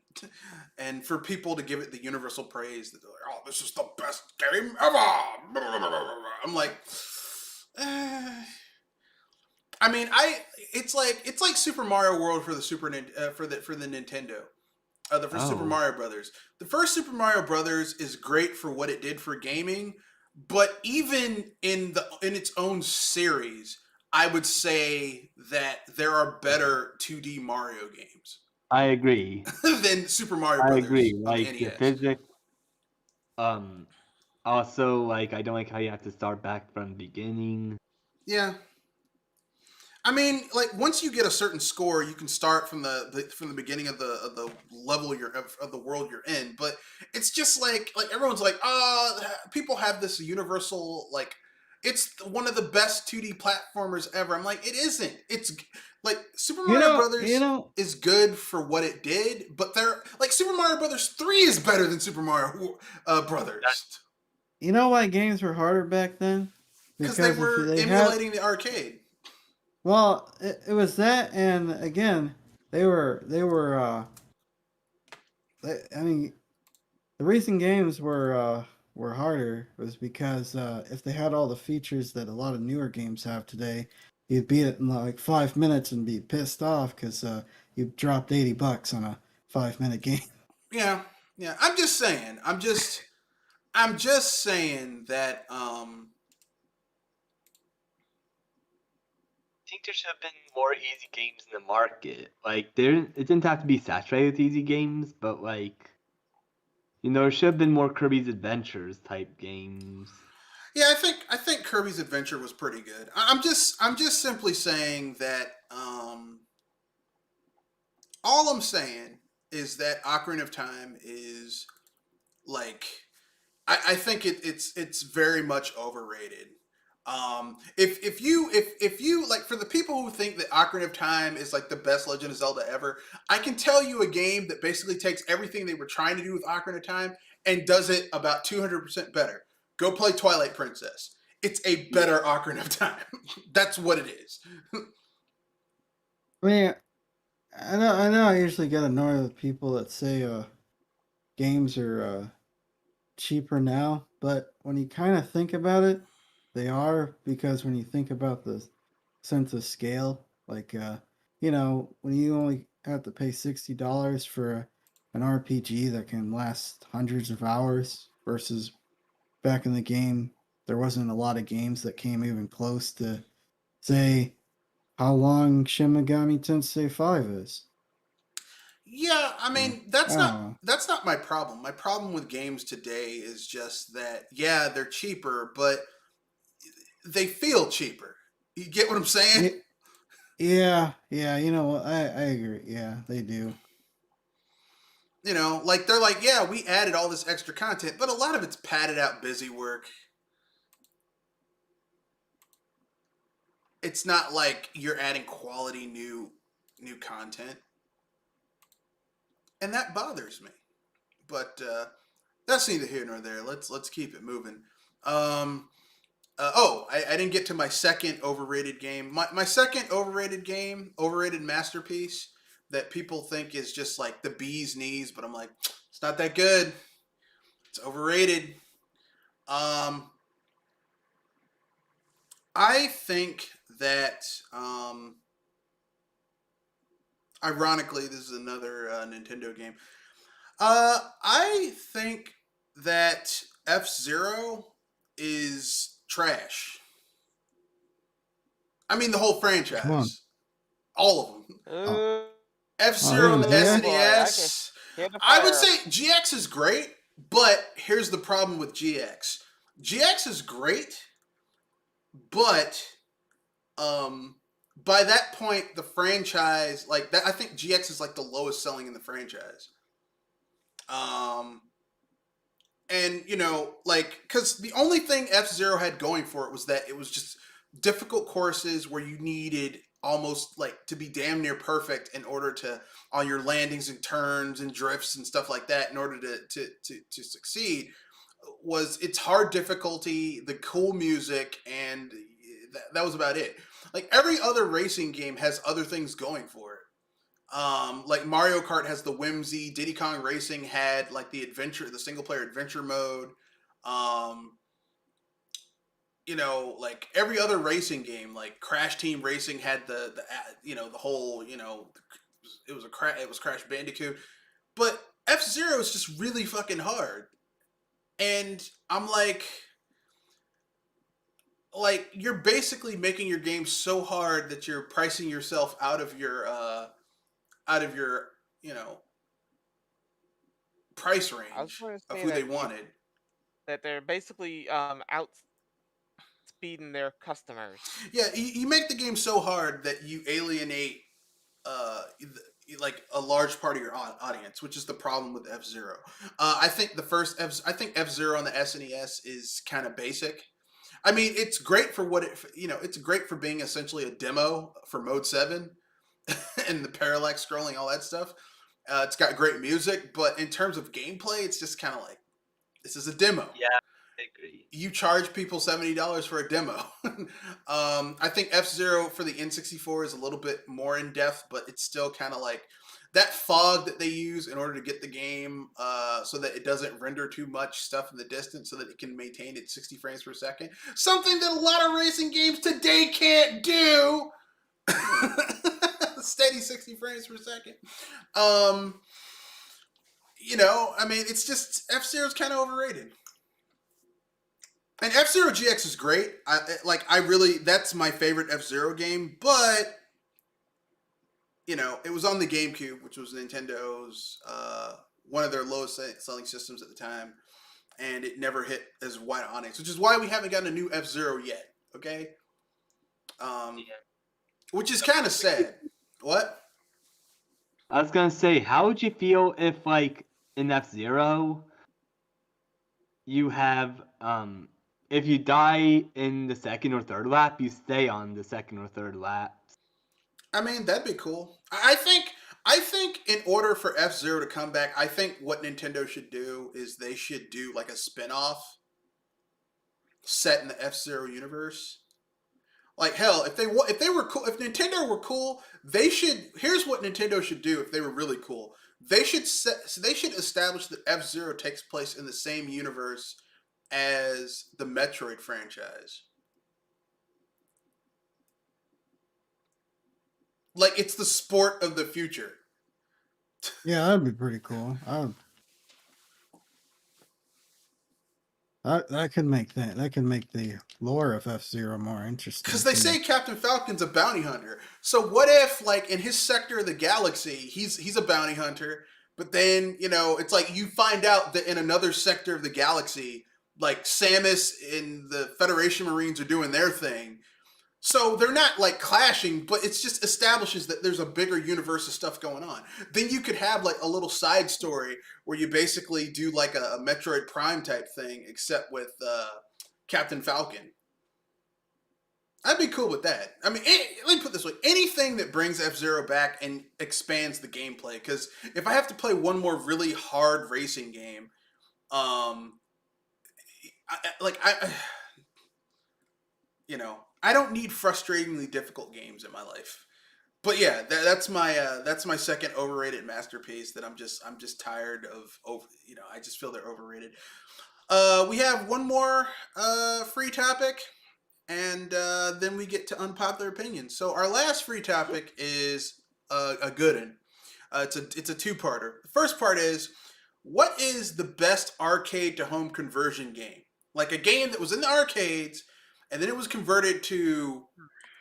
And for people to give it the universal praise that they're like, oh, this is the best game ever. I'm like, I mean, it's like Super Mario World for the for the Nintendo. The first Super Mario Brothers. The first Super Mario Brothers is great for what it did for gaming, but even in its own series, I would say that there are better 2D Mario games. I agree. Than Super Mario I Brothers agree. on the Like the NES. physics. Also, like I don't like how you have to start back from the beginning. Yeah. I mean, like once you get a certain score, you can start from the beginning of the level of the world you're in. But it's just like everyone's like, people have this universal like, it's one of the best 2D platformers ever. I'm like, it isn't. It's like Super Mario Brothers is good for what it did, but they're like Super Mario Brothers 3 is better than Super Mario Brothers. You know why games were harder back then? Because they were emulating the arcade. Well, it was that, and again, they were. I mean, the reason games were harder was because if they had all the features that a lot of newer games have today, you'd beat it in like 5 minutes and be pissed off because you dropped $80 on a 5-minute game. Yeah. I'm just saying. I'm just saying that. I think there should have been more easy games in the market. Like it didn't have to be saturated with easy games, but like, there should have been more Kirby's Adventures type games. Yeah, I think Kirby's Adventure was pretty good. I'm just simply saying that. All I'm saying is that Ocarina of Time is like, I think it's very much overrated. If you like, for the people who think that Ocarina of Time is like the best Legend of Zelda ever, I can tell you a game that basically takes everything they were trying to do with Ocarina of Time and does it about 200% better. Go play Twilight Princess. It's a better Ocarina of Time. That's what it is. I mean, I know. I usually get annoyed with people that say games are cheaper now, but when you kind of think about it, they are, because when you think about the sense of scale, like when you only have to pay $60 for an RPG that can last hundreds of hours, versus back in the game, there wasn't a lot of games that came even close to say how long Shin Megami Tensei 5 is. Yeah, I mean that's not my problem. My problem with games today is just that they're cheaper, but they feel cheaper. You get what I'm saying? Yeah. You know what? I agree. Yeah, they do. Like they're like, yeah, we added all this extra content, but a lot of it's padded out busy work. It's not like you're adding quality new content. And that bothers me. But that's neither here nor there. Let's keep it moving. I didn't get to my second overrated game. My second overrated game, Overrated Masterpiece, that people think is just like the bee's knees, but I'm like, it's not that good. It's overrated. I think that, ironically, this is another Nintendo game. I think that F-Zero is trash. I mean, the whole franchise. All of them. F-Zero on the SNES. I would say GX is great, but here's the problem with GX. GX is great, but by that point, the franchise, like that, I think GX is like the lowest selling in the franchise. And because the only thing F-Zero had going for it was that it was just difficult courses where you needed almost like to be damn near perfect in order to, on your landings and turns and drifts and stuff like that, in order to succeed. Was its hard difficulty, the cool music, and that was about it. Like every other racing game has other things going for it. Like Mario Kart has the whimsy. Diddy Kong Racing had like the single player adventure mode. Um, like every other racing game, like Crash Team Racing had the whole it was Crash Bandicoot, but F-Zero is just really fucking hard, and I'm like you're basically making your game so hard that you're pricing yourself out of your you know price I was range going to of say who they wanted. that they're basically outspeeding their customers. Yeah, you make the game so hard that you alienate like a large part of your audience, which is the problem with F Zero. I think I think F Zero on the SNES is kind of basic. I mean, it's great for it's great for being essentially a demo for Mode 7 and the parallax scrolling, all that stuff. It's got great music, but in terms of gameplay, it's just kind of like this is a demo. Yeah, I agree. You charge people $70 for a demo. I think F Zero for the N64 is a little bit more in depth, but it's still kind of like that fog that they use in order to get the game so that it doesn't render too much stuff in the distance, so that it can maintain its 60 frames per second. Something that a lot of racing games today can't do. Steady 60 frames per second. I mean, it's just F-Zero's kind of overrated. And F-Zero GX is great. That's my favorite F-Zero game, but it was on the GameCube, which was Nintendo's one of their lowest selling systems at the time, and it never hit as wide audience, which is why we haven't gotten a new F-Zero yet. Okay, which is kind of sad. What? I was gonna say, how would you feel if, like, in F-Zero, you have if you die in the second or third lap, you stay on the second or third lap. I mean, that'd be cool. I think in order for F-Zero to come back, I think what Nintendo should do is they should do like a spin-off set in the F-Zero universe. Like hell, if they were cool, if Nintendo were cool, they should. Here's what Nintendo should do if they were really cool. They should establish that F-Zero takes place in the same universe as the Metroid franchise. Like it's the sport of the future. Yeah, that'd be pretty cool. That could make the lore of F-Zero more interesting. Because they say Captain Falcon's a bounty hunter. So what if, like, in his sector of the galaxy, he's a bounty hunter, but then it's like you find out that in another sector of the galaxy, like Samus and the Federation Marines are doing their thing. So they're not like clashing, but it just establishes that there's a bigger universe of stuff going on. Then you could have like a little side story where you basically do like a Metroid Prime type thing, except with Captain Falcon. I'd be cool with that. I mean, let me put it this way: anything that brings F-Zero back and expands the gameplay. Because if I have to play one more really hard racing game, I don't need frustratingly difficult games in my life. But yeah, that's my second overrated masterpiece that I'm just tired of. I just feel they're overrated. We have one more free topic, and then we get to unpopular opinions. So our last free topic is a good one. It's a two-parter. The first part is, what is the best arcade to home conversion game? Like a game that was in the arcades and then it was converted to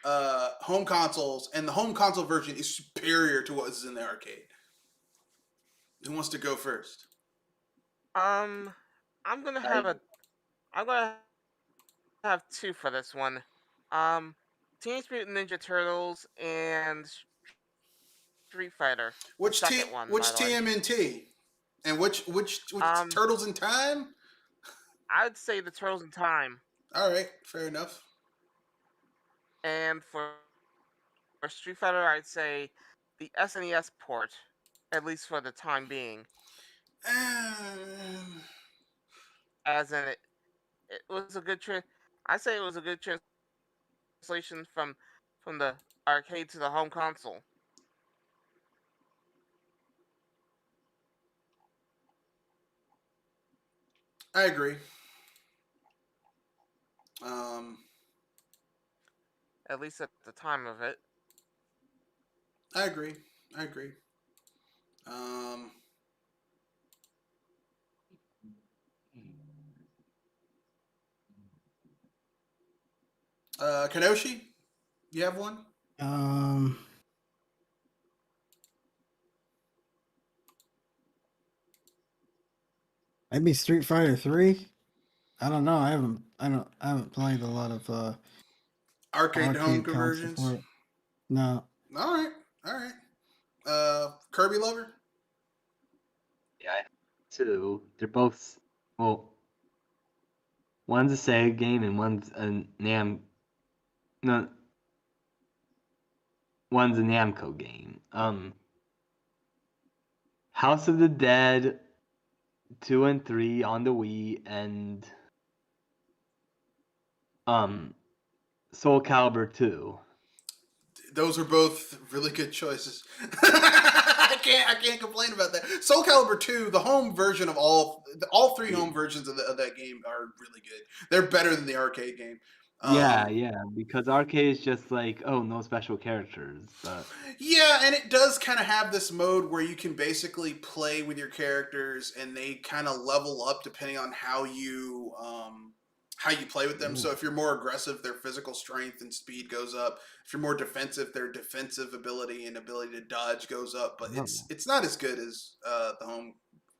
home consoles, and the home console version is superior to what was in the arcade. Who wants to go first? I'm gonna have two for this one. Teenage Mutant Ninja Turtles and Street Fighter. Which second one, which by the way. TMNT? And which Turtles in Time? I'd say the Turtles in Time. All right, fair enough. And for Street Fighter, I'd say the SNES port, at least for the time being. As in, it was a good I say it was a good translation from the arcade to the home console. I agree. Um, At least at the time of it. I agree. I agree. Um, Kenoshi, you have one? Um, maybe Street Fighter 3. I don't know. I haven't played a lot of Arcade to home arcade console conversions. for it. No. All right. All right. Kirby Lover? Yeah, I have two. They're both well. One's a Sega game and one's a no, one's a Namco game. House of the Dead 2 and 3 on the Wii, and Soul Calibur 2. Those are both really good choices. I can't complain about that. Soul Calibur 2, the home version of all three home versions of that game are really good. They're better than the arcade game. Yeah, because arcade is just like, oh, no special characters, but Yeah, and it does kind of have this mode where you can basically play with your characters, and they kind of level up depending on how you play with them. So if you're more aggressive, their physical strength and speed goes up. If you're more defensive, their defensive ability and ability to dodge goes up. But it's not as good as the home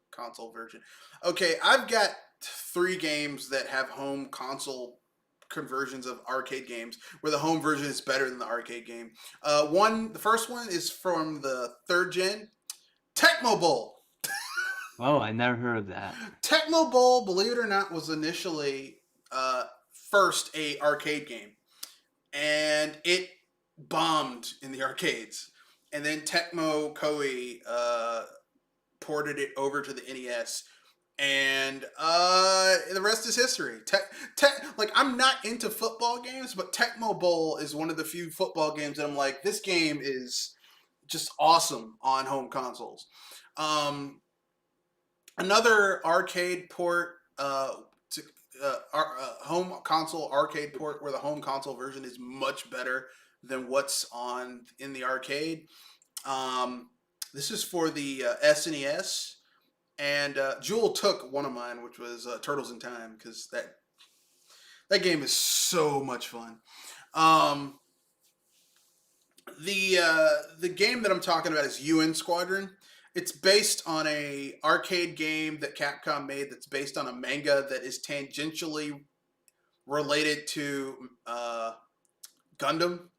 console version. Okay, I've got 3 games that have home console conversions of arcade games where the home version is better than the arcade game. The first one is from the 3rd gen, Tecmo Bowl. oh, I never heard of that. Tecmo Bowl, believe it or not, was initially first a arcade game, and it bombed in the arcades. And then Tecmo Koei ported it over to the NES, and the rest is history. Like, I'm not into football games, but Tecmo Bowl is one of the few football games that I'm like, this game is just awesome on home consoles. Another arcade port to home console arcade port where the home console version is much better than what's on in the arcade. This is for the SNES, and Jewel took one of mine, which was Turtles in Time, because that game is so much fun. The game that I'm talking about is UN Squadron. It's based on a arcade game that Capcom made that's based on a manga that is tangentially related to Gundam.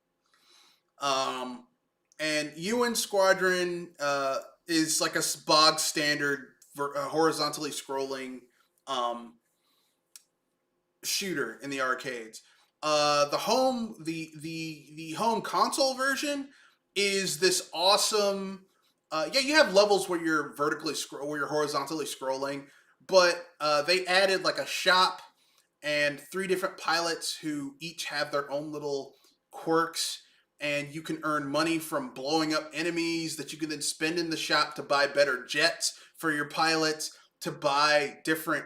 And UN Squadron is like a bog standard horizontally scrolling shooter in the arcades. The home console version is this awesome. You have levels where you're where you're horizontally scrolling, but they added like a shop and 3 different pilots who each have their own little quirks, and you can earn money from blowing up enemies that you can then spend in the shop to buy better jets for your pilots, to buy different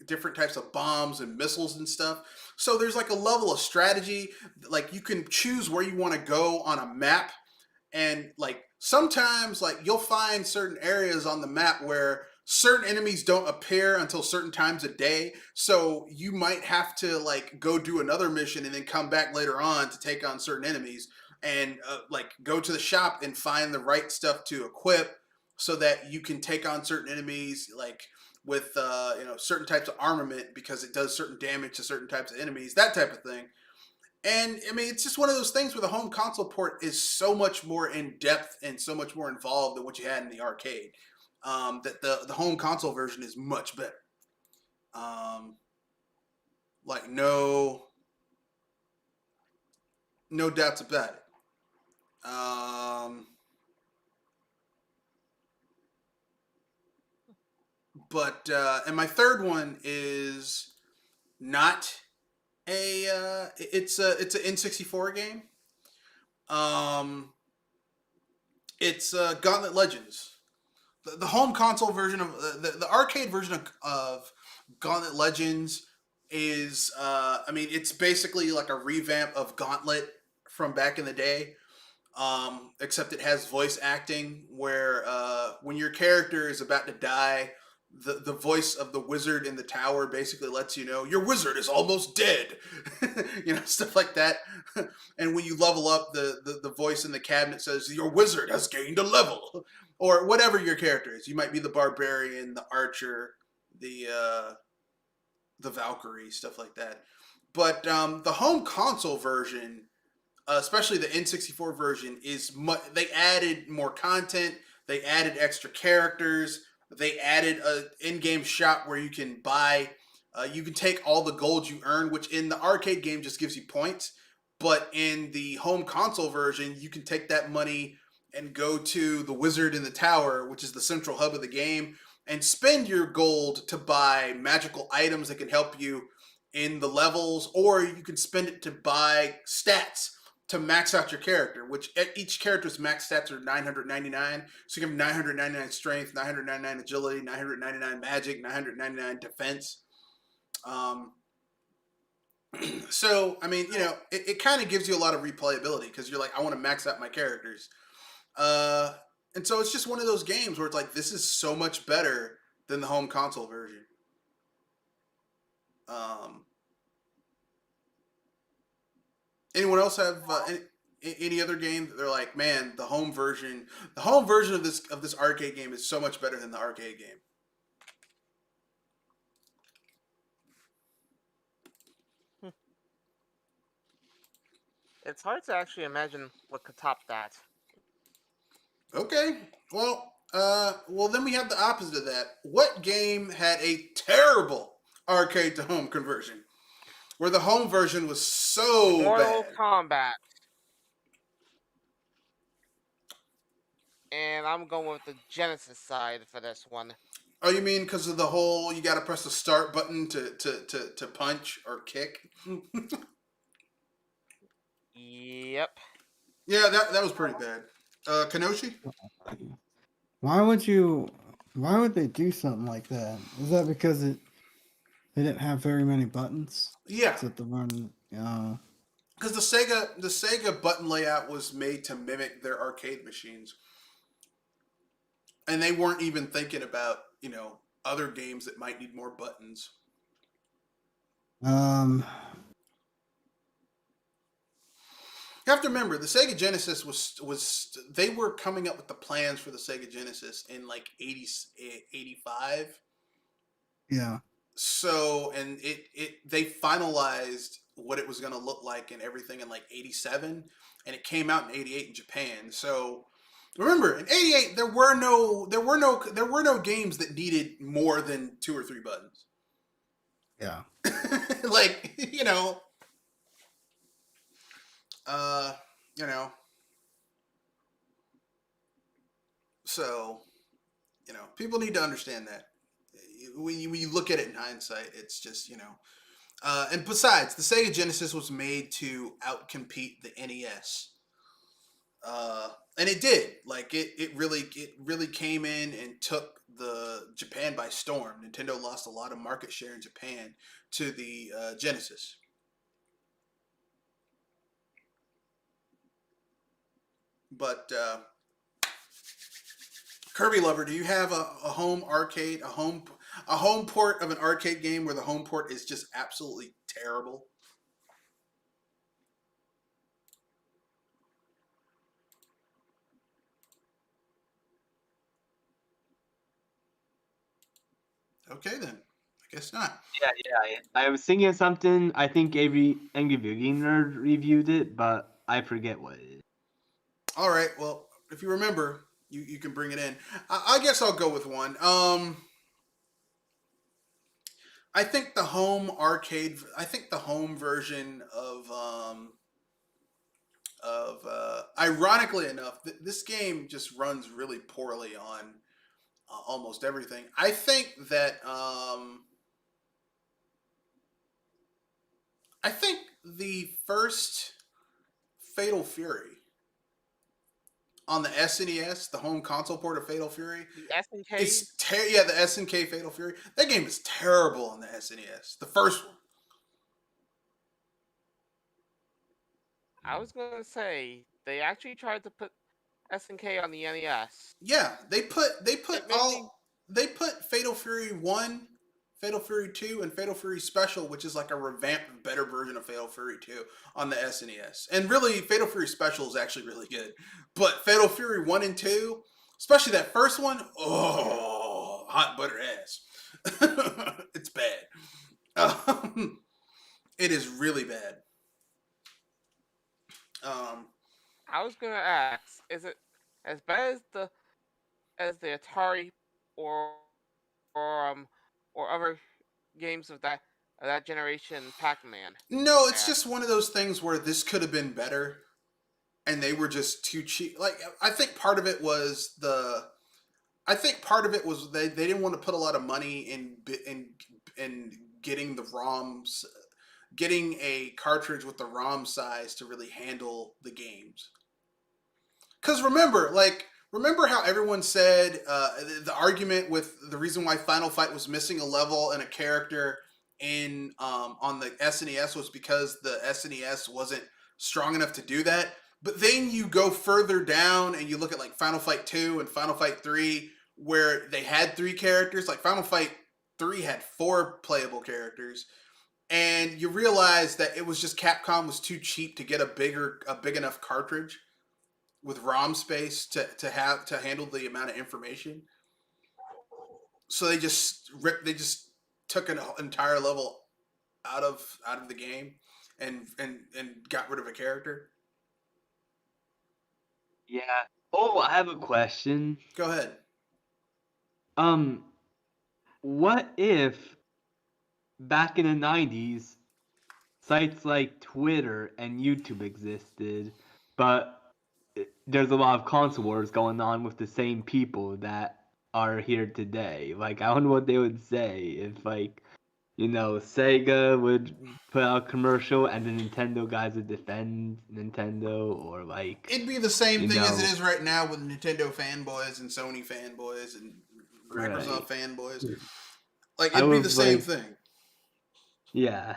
different types of bombs and missiles and stuff. So there's like a level of strategy. Like, you can choose where you want to go on a map, and like sometimes like you'll find certain areas on the map where certain enemies don't appear until certain times a day, so you might have to like go do another mission and then come back later on to take on certain enemies, and like go to the shop and find the right stuff to equip so that you can take on certain enemies, like with certain types of armament, because it does certain damage to certain types of enemies, that type of thing. And I mean, it's just one of those things where the home console port is so much more in depth and so much more involved than what you had in the arcade. That the home console version is much better. Like, no doubts about it. And my third one is not it's an N64 game. It's Gauntlet Legends. the home console version of the arcade version of Gauntlet Legends is, I mean, it's basically like a revamp of Gauntlet from back in the day. Except it has voice acting where when your character is about to die, the voice of the wizard in the tower basically lets you know your wizard is almost dead. Stuff like that. And when you level up, the voice in the cabinet says your wizard has gained a level, or whatever your character is. You might be the barbarian, the archer, the Valkyrie, stuff like that. But the home console version, especially the N64 version, they added more content. They added extra characters. They added an in-game shop where you can buy. You can take all the gold you earn, which in the arcade game just gives you points. But in the home console version, you can take that money and go to the Wizard in the Tower, which is the central hub of the game, and spend your gold to buy magical items that can help you in the levels, or you can spend it to buy stats to max out your character, which each character's max stats are 999. So you have 999 strength, 999 agility, 999 magic, 999 defense. So, I mean, it kind of gives you a lot of replayability because you're like, I want to max out my characters. And so it's just one of those games where it's like, this is so much better than the home console version. Anyone else have any other game that they're like, man, the home version of this arcade game is so much better than the arcade game? It's hard to actually imagine what could top that. Okay, well, then we have the opposite of that. What game had a terrible arcade to home conversion, where the home version was so Mortal bad? Kombat. And I'm going with the Genesis side for this one. Oh, you mean because of the whole you got to press the start button to punch or kick? Yep. Yeah, that was pretty bad. Kenoshi? Why would they do something like that? Is that because they didn't have very many buttons? Yeah, Is it the one? because the Sega button layout was made to mimic their arcade machines, and they weren't even thinking about other games that might need more buttons. You have to remember the Sega Genesis was they were coming up with the plans for the Sega Genesis in like 85. Yeah. So, and they finalized what it was going to look like and everything in like 87, and it came out in 88 in Japan. So remember, in 88 there were no games that needed more than 2 or 3 buttons. Yeah. Like, so, people need to understand that. When you look at it in hindsight, it's just, and besides, the Sega Genesis was made to outcompete the NES. And it did. Like, it really came in and took the Japan by storm. Nintendo lost a lot of market share in Japan to the Genesis. But Kirby Lover, do you have a home arcade, a home port of an arcade game where the home port is just absolutely terrible? Okay, then. I guess not. Yeah. I was thinking of something. I think Angry Video Nerd reviewed it, but I forget what it is. All right. Well, if you remember, you can bring it in. I guess I'll go with one. I think the home arcade. I think the home version of ironically enough, this game just runs really poorly on almost everything. I think that I think the first Fatal Fury on the SNES, the home console port of Fatal Fury. The SNK. It's the SNK Fatal Fury. That game is terrible on the SNES. The first one. I was gonna say they actually tried to put SNK on the NES. Yeah, they put It made me Fatal Fury 1, Fatal Fury 2, and Fatal Fury Special, which is like a revamped, better version of Fatal Fury 2 on the SNES. And really, Fatal Fury Special is actually really good. But Fatal Fury 1 and 2, especially that first one, oh, hot butter ass. It's bad. It is really bad. I was gonna ask, is it as bad as the Atari or or other games of that generation, Pac-Man? No, it's Yeah. just one of those things where this could have been better, and they were just too cheap. Like I think part of it was they didn't want to put a lot of money in getting the ROMs, getting a cartridge with the ROM size to really handle the games. Because remember how everyone said the argument with the reason why Final Fight was missing a level and a character in on the SNES was because the SNES wasn't strong enough to do that. But then you go further down and you look at like Final Fight 2 and Final Fight 3 where they had 3 characters. Like Final Fight 3 had 4 playable characters. And you realize that it was just Capcom was too cheap to get a big enough cartridge with ROM space to handle the amount of information. So they just took an entire level out of the game and got rid of a character. Yeah. Oh, I have a question. Go ahead. What if back in the 90s sites like Twitter and YouTube existed, but there's a lot of console wars going on with the same people that are here today? Like, I wonder what they would say if, like, Sega would put out a commercial and the Nintendo guys would defend Nintendo, or like It'd be the same thing as it is right now with Nintendo fanboys and Sony fanboys and Microsoft fanboys. Like it'd be the same thing. Yeah.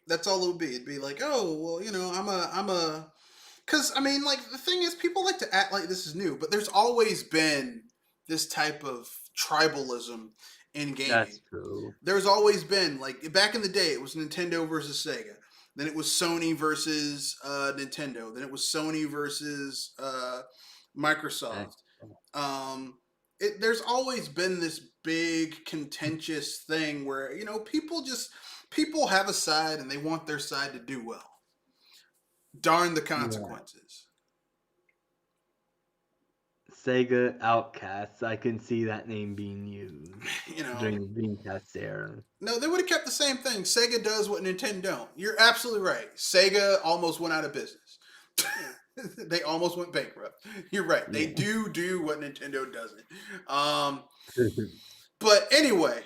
That's all it would be. It'd be like, oh, well, I'm a, because I mean, like the thing is, people like to act like this is new, but there's always been this type of tribalism in gaming. That's true. There's always been, like back in the day, it was Nintendo versus Sega. Then it was Sony versus Nintendo. Then it was Sony versus Microsoft. There's always been this big contentious thing where people have a side and they want their side to do well. Darn the consequences. Sega Outcasts. I can see that name being used during the Dreamcast era. No, they would have kept the same thing. Sega does what Nintendo don't. You're absolutely right. Sega almost went out of business. They almost went bankrupt. You're right. They do what Nintendo doesn't. But anyway,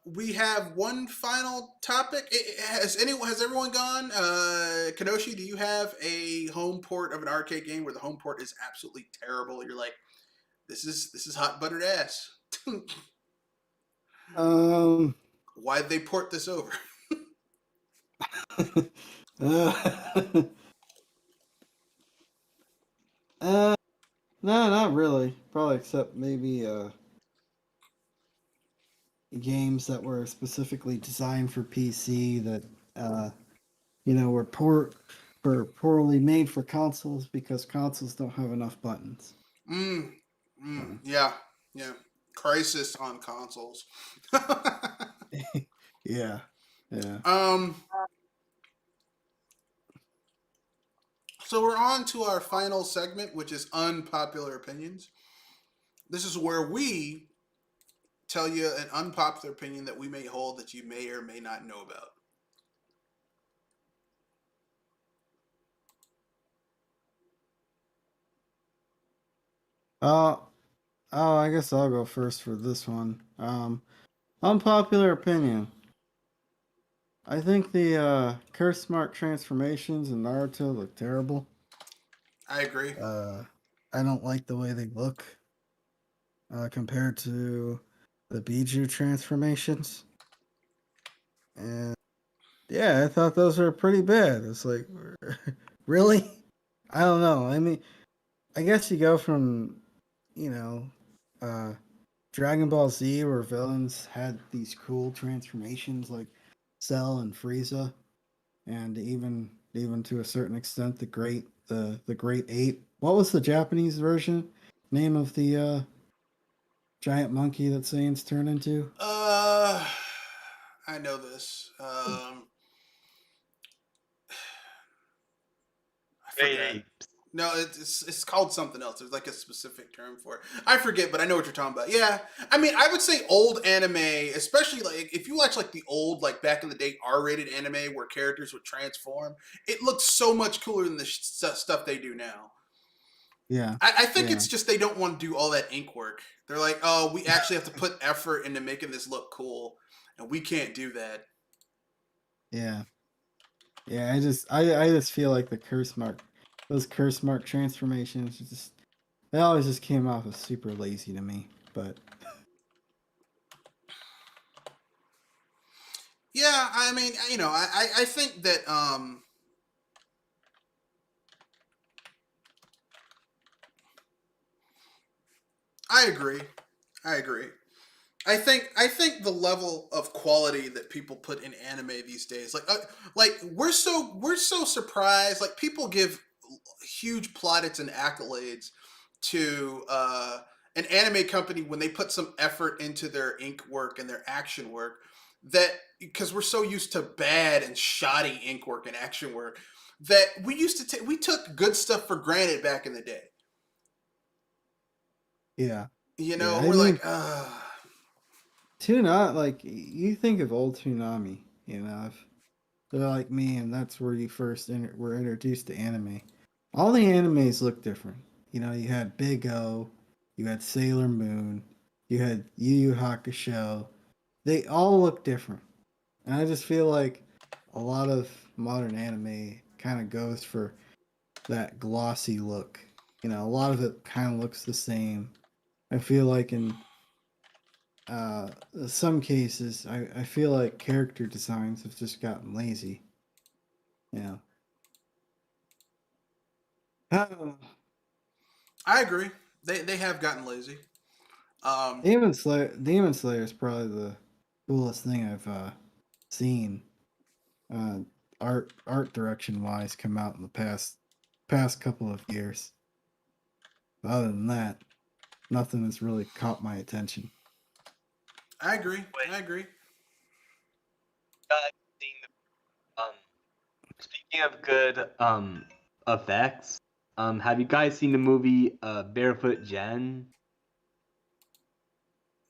we have one final topic. Has everyone gone? Kenoshi, do you have a home port of an arcade game where the home port is absolutely terrible? You're like, this is hot buttered ass. Why'd they port this over? No, not really. Probably except maybe games that were specifically designed for PC that were poorly made for consoles because consoles don't have enough buttons. Yeah. Crisis on consoles. Yeah. So we're on to our final segment, which is Unpopular Opinions. This is where we tell you an unpopular opinion that we may hold that you may or may not know about. I guess I'll go first for this one. Unpopular opinion. I think the curse mark transformations in Naruto look terrible. I agree. I don't like the way they look compared to the Biju transformations. And yeah, I thought those were pretty bad. It's like, really? I don't know. I mean, I guess you go from, you know, uh, Dragon Ball Z where villains had these cool transformations like Cell and Frieza, and even to a certain extent the Great Ape. What was the Japanese version name of the giant monkey that Saiyans turn into? I know this. I Great forgot. apes. No, it's called something else. There's like a specific term for it. I forget, but I know what you're talking about. Yeah, I mean, I would say old anime, especially like if you watch like the old, like back in the day, R-rated anime where characters would transform, it looks so much cooler than the stuff they do now. Yeah, I think yeah, it's just they don't want to do all that ink work. They're like, oh, we actually have to put effort into making this look cool, and we can't do that. yeah, yeah. I just feel like those curse mark transformations just they always just came off as super lazy to me. But Yeah, I mean, I think that I agree. I agree. I think the level of quality that people put in anime these days, like we're so surprised. Like people give huge plaudits and accolades to an anime company when they put some effort into their ink work and their action work. That because we're so used to bad and shoddy ink work and action work that we took good stuff for granted back in the day. yeah, You yeah. know, I we're like, mean, Tuna, like you think of old Toonami, if they're like me, and that's where you first were introduced to anime. All the animes look different. You had Big O, you had Sailor Moon, you had Yu Yu Hakusho. They all look different, and I just feel like a lot of modern anime kind of goes for that glossy look. A lot of it kind of looks the same. I feel like in uh, some cases, I feel like character designs have just gotten lazy. Yeah. I agree. They have gotten lazy. Um, Demon Slayer is probably the coolest thing I've seen uh, art direction wise come out in the past couple of years. But other than that, nothing has really caught my attention. I agree. Wait, I agree. guys seen speaking of good effects, have you guys seen the movie Barefoot Gen?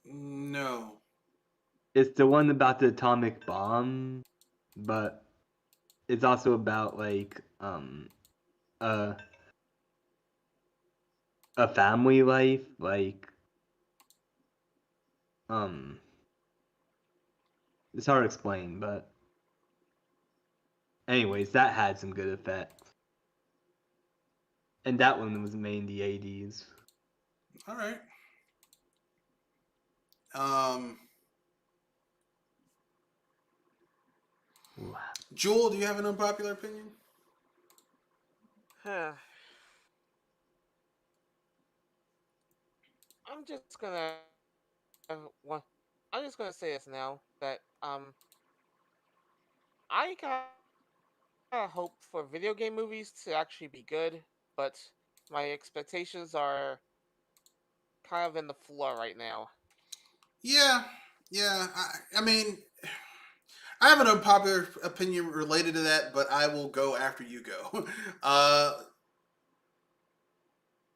No. It's the one about the atomic bomb, but it's also about like a a family life, like um it's hard to explain, but anyways, that had some good effects. And that one was made in the 80s. All right. Um, Wow. Jewel, do you have an unpopular opinion? I'm just gonna well, I'm just gonna say this now that I kind of hope for video game movies to actually be good, but my expectations are kind of in the floor right now. Yeah. Yeah. I mean, I have an unpopular opinion related to that, but I will go after you go. Uh,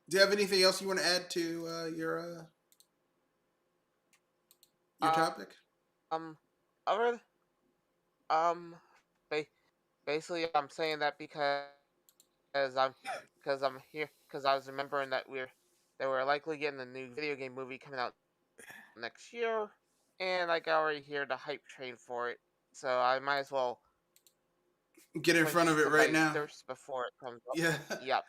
do you have anything else you want to add to your topic? Um, other um, ba- basically, I'm saying that I'm because I'm here because I was remembering that we're likely getting a new video game movie coming out next year, and I can already hear the hype train for it. so I might as well Get in front of it right somebody's now. thirst before it comes up. Yeah. Yep.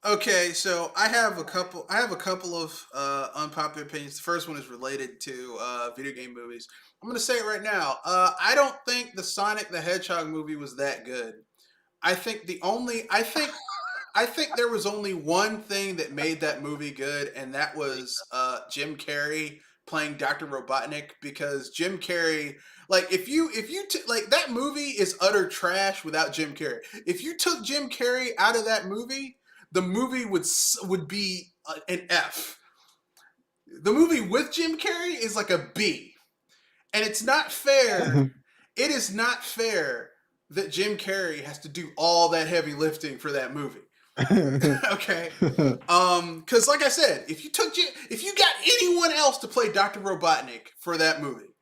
Okay, so I have a couple. I have a couple of unpopular opinions. The first one is related to video game movies. I'm gonna say it right now. I don't think the Sonic the Hedgehog movie was that good. I think the only. I think there was only one thing that made that movie good, and that was Jim Carrey playing Dr. Robotnik. Because Jim Carrey, like like that movie is utter trash without Jim Carrey. If you took Jim Carrey out of that movie, the movie would be an F. The movie with Jim Carrey is like a B, and it's not fair. It is not fair that Jim Carrey has to do all that heavy lifting for that movie. Okay. Because like I said, if you got anyone else to play Dr. Robotnik for that movie,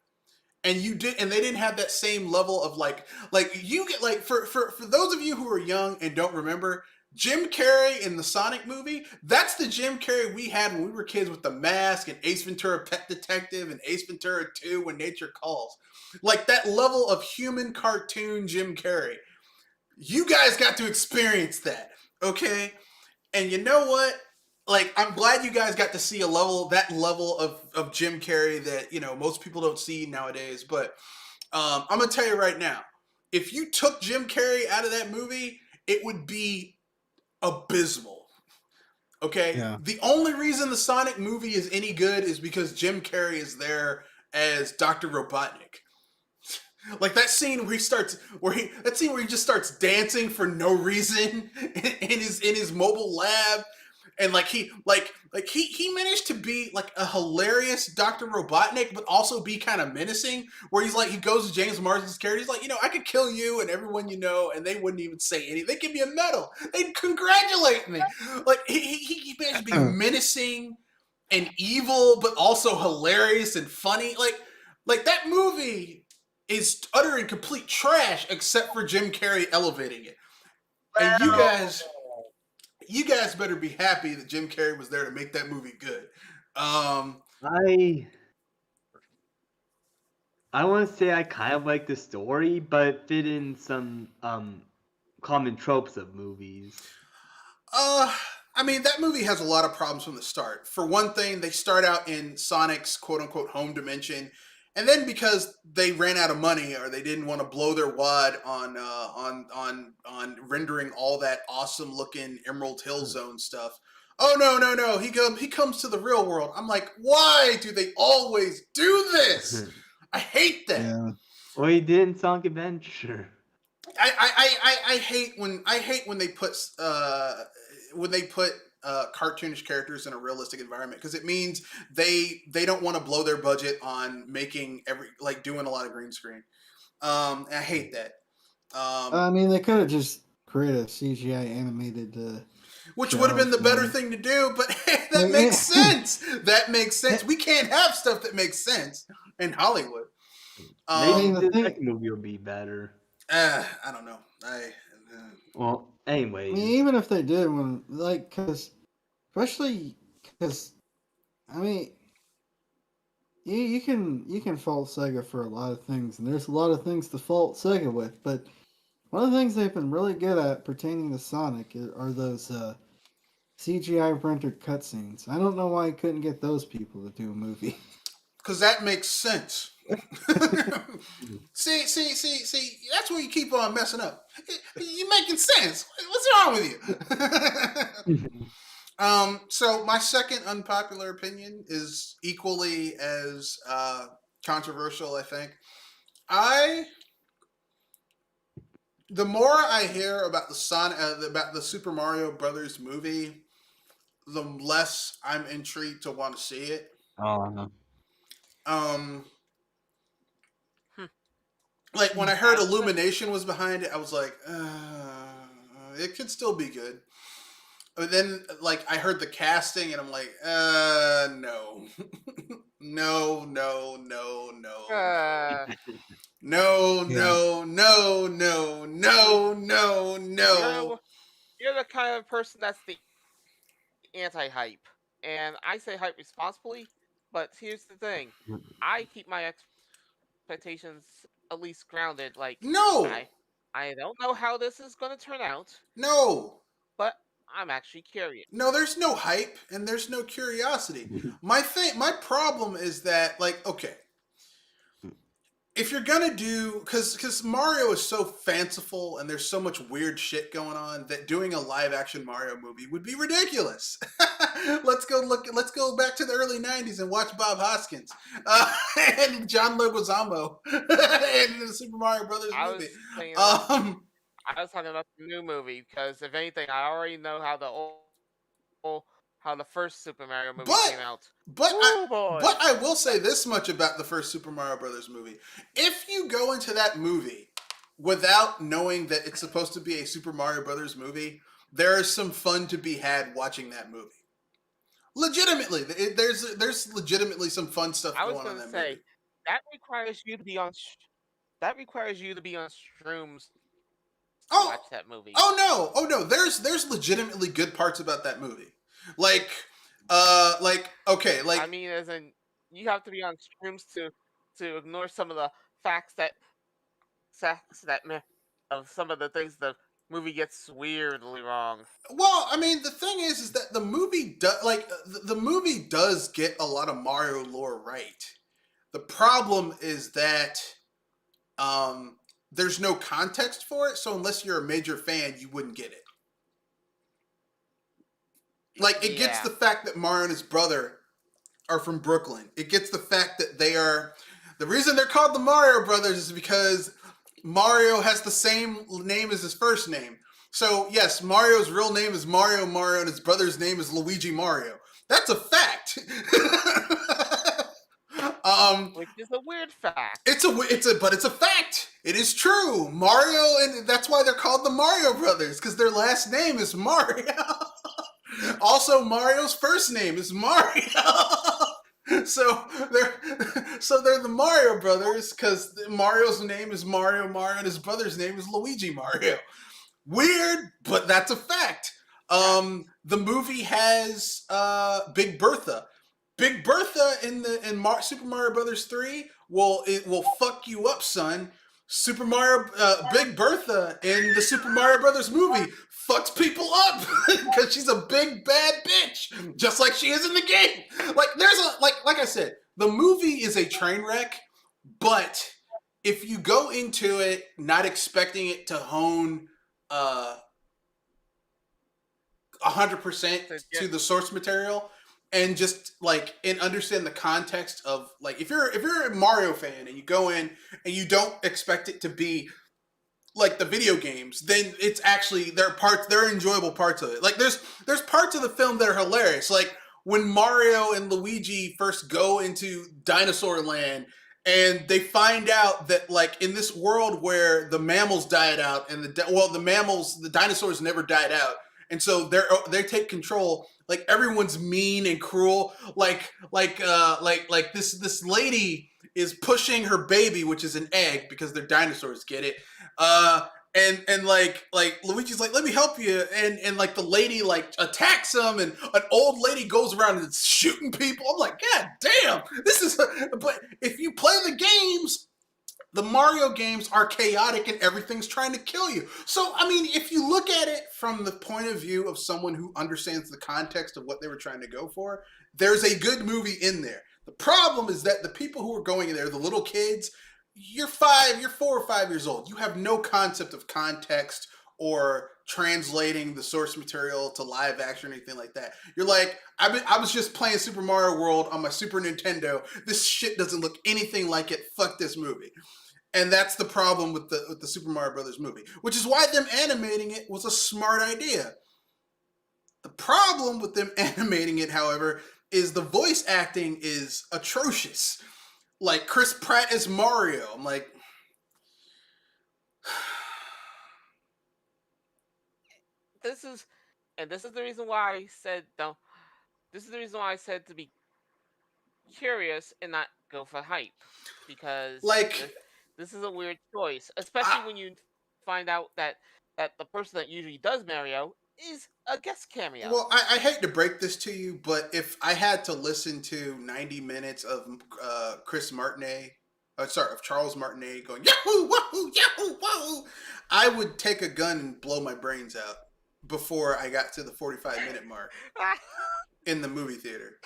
and they didn't have that same level of like you get like for those of you who are young and don't remember, Jim Carrey in the Sonic movie, that's the Jim Carrey we had when we were kids with The Mask and Ace Ventura Pet Detective and Ace Ventura 2 When Nature Calls. Like that level of human cartoon Jim Carrey. You guys got to experience that. Okay, and you know what? Like, I'm glad you guys got to see that level of Jim Carrey that most people don't see nowadays. But I'm gonna tell you right now, if you took Jim Carrey out of that movie, it would be abysmal. Okay, Yeah. The only reason the Sonic movie is any good is because Jim Carrey is there as Dr. Robotnik. Like that scene where he just starts dancing for no reason in his mobile lab, and he managed to be like a hilarious Dr. Robotnik, but also be kind of menacing. Where he's like, he goes to James Marsden's character, he's like, I could kill you and everyone and they wouldn't even say anything. They give me a medal. They'd congratulate me. Like he managed to be menacing and evil, but also hilarious and funny. Like that movie is utter and complete trash, except for Jim Carrey elevating it. And you guys better be happy that Jim Carrey was there to make that movie good. I want to say I kind of like the story, but fit in some common tropes of movies. I mean, that movie has a lot of problems from the start. For one thing, they start out in Sonic's quote-unquote home dimension. And then because they ran out of money or they didn't want to blow their wad on rendering all that awesome looking Emerald Hill Zone stuff. Oh no! He comes to the real world. I'm like, why do they always do this? I hate that. Yeah. Well, he did in Sonic Adventure. I hate when they put cartoonish characters in a realistic environment, because it means they don't want to blow their budget on making doing a lot of green screen. I hate that. I mean, they could have just created a CGI animated. Which would have been the better thing to do, but that makes sense. That makes sense. We can't have stuff that makes sense in Hollywood. Maybe the second movie will be better. I don't know. Well, anyway. I mean, even if they did, especially because, I mean, you can fault Sega for a lot of things, and there's a lot of things to fault Sega with. But one of the things they've been really good at pertaining to Sonic are those CGI rendered cutscenes. I don't know why I couldn't get those people to do a movie. Because that makes sense. See. That's where you keep on messing up. You're making sense. What's wrong with you? So my second unpopular opinion is equally as controversial. I think the more I hear about the Super Mario Brothers movie, the less I'm intrigued to want to see it. Like when I heard Illumination was behind it, I was like, it could still be good. But then, I heard the casting, and I'm like, no, no. You're the kind of person that's the anti-hype, and I say hype responsibly. But here's the thing: I keep my expectations at least grounded. Like, No, I don't know how this is gonna turn out, no, but I'm actually curious. no. There's no hype and there's no curiosity. My problem is that, like, okay, if you're gonna do, because Mario is so fanciful and there's so much weird shit going on, that doing a live action Mario movie would be ridiculous. Let's go back to the early '90s and watch Bob Hoskins and John Leguizamo in the Super Mario Brothers I was movie. saying about, Um, I was talking about the new movie because if anything, I already know how the first Super Mario movie but came out. but Oh boy! but I will say this much about the first Super Mario Brothers movie: if you go into that movie without knowing that it's supposed to be a Super Mario Brothers movie, there is some fun to be had watching that movie. Legitimately, there's legitimately some fun stuff I was going on in gonna that say movie. that requires you to be on. That requires you to be on shrooms to Oh, watch that movie. oh no, there's legitimately good parts about that movie. Like, okay, like, I mean, as in, you have to be on shrooms to ignore some of the facts of some of the things the movie gets weirdly wrong. well, I mean, the thing is that the movie the movie does get a lot of Mario lore right. The problem is that there's no context for it, so unless you're a major fan, you wouldn't get it. Like, it gets Yeah. the fact that Mario and his brother are from Brooklyn. It gets the fact that the reason they're called the Mario Brothers is because Mario has the same name as his first name. So yes, Mario's real name is Mario and his brother's name is Luigi Mario. That's a fact. Which is a weird fact. It's a fact. It is true. Mario, and that's why they're called the Mario Brothers, because their last name is Mario. Also, Mario's first name is Mario. so they're the Mario Brothers because Mario's name is Mario, and his brother's name is Luigi Mario. Weird, but that's a fact. The movie has Big Bertha. Big Bertha in Super Mario Brothers 3 will fuck you up, son. Big Bertha in the Super Mario Brothers movie fucks people up because she's a big bad bitch, just like she is in the game. Like, like I said, the movie is a train wreck, but if you go into it not expecting it to hone 100% to the source material, and just and understand the context of, like, if you're a Mario fan and you go in and you don't expect it to be like the video games, then it's actually there are enjoyable parts of it. Like, there's parts of the film that are hilarious, like when Mario and Luigi first go into Dinosaur Land and they find out that, like, in this world where the mammals died out and the dinosaurs never died out, and so they take control. Like, everyone's mean and cruel. Like this lady is pushing her baby, which is an egg because they're dinosaurs. Get it? And like Luigi's like, let me help you, and like the lady like attacks him, and an old lady goes around and shooting people. I'm like, God damn, this is. But if you play the games, the Mario games are chaotic and everything's trying to kill you. So, I mean, if you look at it from the point of view of someone who understands the context of what they were trying to go for, there's a good movie in there. The problem is that the people who are going in there, the little kids, you're 4 or 5 years old. You have no concept of context or translating the source material to live action or anything like that. You're like, I was just playing Super Mario World on my Super Nintendo. This shit doesn't look anything like it. Fuck this movie. And that's the problem with the Super Mario Brothers movie, which is why them animating it was a smart idea. The problem with them animating it, however, is the voice acting is atrocious. Like, Chris Pratt as Mario. I'm like, This is the reason why I said no. This is the reason why I said to be curious and not go for hype, because like, this is a weird choice, especially when you find out that the person that usually does Mario is a guest cameo. Well, I hate to break this to you, but if I had to listen to 90 minutes of Chris Martinet of Charles Martinet going Yahoo, wahoo, Yahoo, wahoo, I would take a gun and blow my brains out before I got to the 45-minute mark in the movie theater.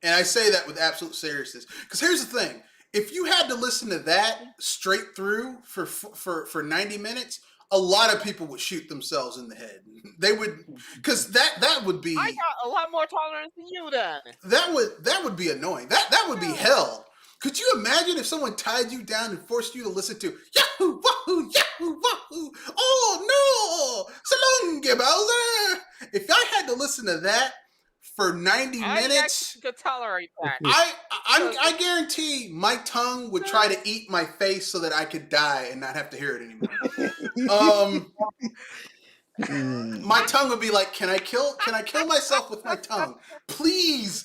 And I say that with absolute seriousness. Because here's the thing. If you had to listen to that straight through for 90 minutes, a lot of people would shoot themselves in the head. They would, because that would be. I got a lot more tolerance than you then. That would be annoying. That would be hell. Could you imagine if someone tied you down and forced you to listen to Yahoo, wahoo, Yahoo, wahoo? Oh no! So long, Bowser! If I had to listen to that for 90 minutes, I could tolerate that. I guarantee my tongue would try to eat my face so that I could die and not have to hear it anymore. My tongue would be like, can I kill myself with my tongue? Please.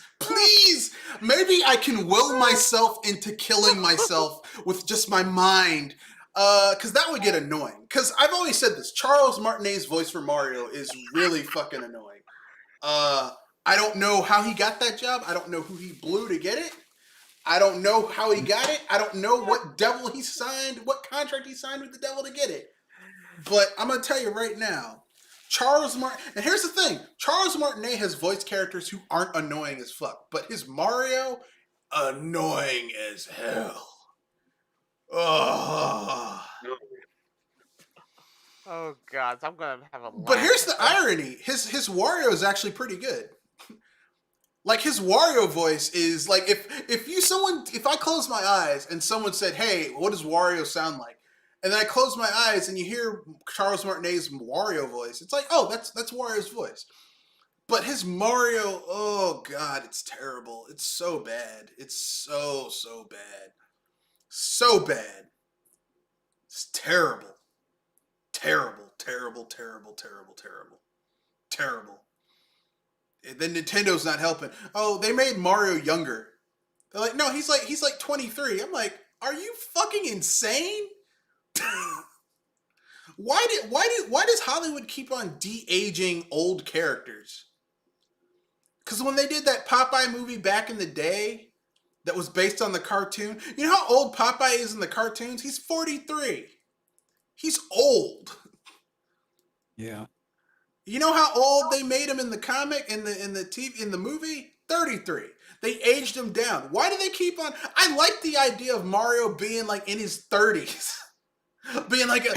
Maybe I can will myself into killing myself with just my mind. Because that would get annoying. Because I've always said this. Charles Martinet's voice for Mario is really fucking annoying. I don't know how he got that job. I don't know who he blew to get it. I don't know how he got it. I don't know what devil he signed, what contract he signed with the devil to get it. But I'm going to tell you right now, and here's the thing, Charles Martinet has voice characters who aren't annoying as fuck, but his Mario, annoying as hell. Oh God, I'm gonna have a. But here's the irony: his Wario is actually pretty good. Like his Wario voice is like if I close my eyes and someone said, "Hey, what does Wario sound like?" And then I close my eyes and you hear Charles Martinet's Wario voice. It's like, oh, that's Wario's voice. But his Mario, oh God, it's terrible. It's so bad. It's so bad. So bad. It's terrible. Terrible. And then Nintendo's not helping. Oh, they made Mario younger. They're like, no, he's like 23. I'm like, are you fucking insane? Why does Hollywood keep on de-aging old characters? Because when they did that Popeye movie back in the day that was based on the cartoon, you know how old Popeye is in the cartoons? He's 43. He's old. Yeah. You know how old they made him in the comic, in the movie? 33. They aged him down. Why do they keep on? I like the idea of Mario being like in his 30s. Being like,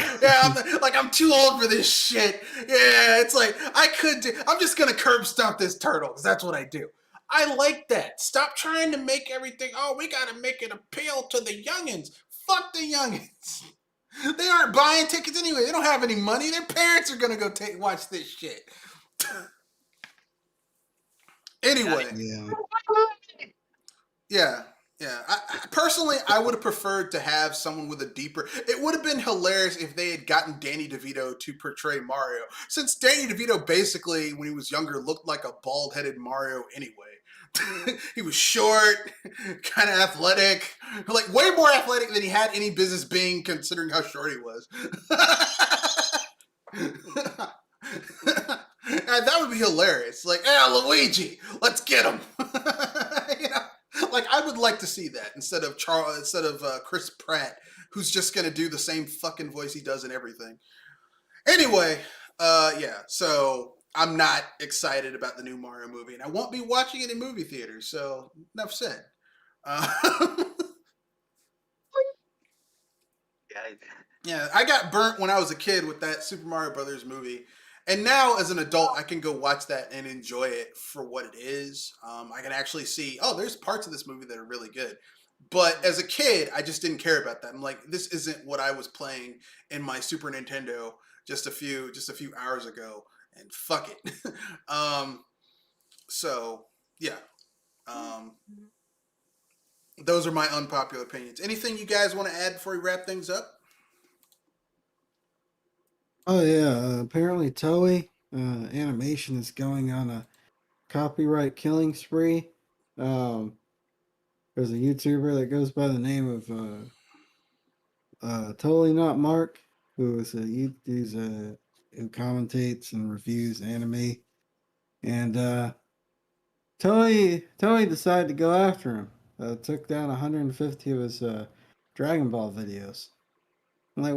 I'm too old for this shit. Yeah, it's like, I'm just going to curb stomp this turtle because that's what I do. I like that. Stop trying to make everything, we got to make it appeal to the youngins. Fuck the youngins. They aren't buying tickets anyway. They don't have any money. Their parents are going to go watch this shit. Anyway. Yeah. Personally, I would have preferred to have someone with a deeper. It would have been hilarious if they had gotten Danny DeVito to portray Mario, since Danny DeVito basically, when he was younger, looked like a bald-headed Mario anyway. He was short, kind of athletic, like way more athletic than he had any business being, considering how short he was. And that would be hilarious. Like, Luigi, let's get him. Like, I would like to see that instead of Chris Pratt, who's just gonna do the same fucking voice he does in everything. Anyway, so I'm not excited about the new Mario movie, and I won't be watching it in movie theaters. So enough said. Yeah, I got burnt when I was a kid with that Super Mario Brothers movie. And now, as an adult, I can go watch that and enjoy it for what it is. I can actually see, there's parts of this movie that are really good. But as a kid, I just didn't care about that. I'm like, this isn't what I was playing in my Super Nintendo just a few hours ago. And fuck it. So, yeah. Those are my unpopular opinions. Anything you guys want to add before we wrap things up? Oh yeah, apparently Toei Animation is going on a copyright killing spree. There's a YouTuber that goes by the name of Totally Not Mark, who commentates and reviews anime, and Toei decided to go after him. Took down 150 of his Dragon Ball videos. I'm like,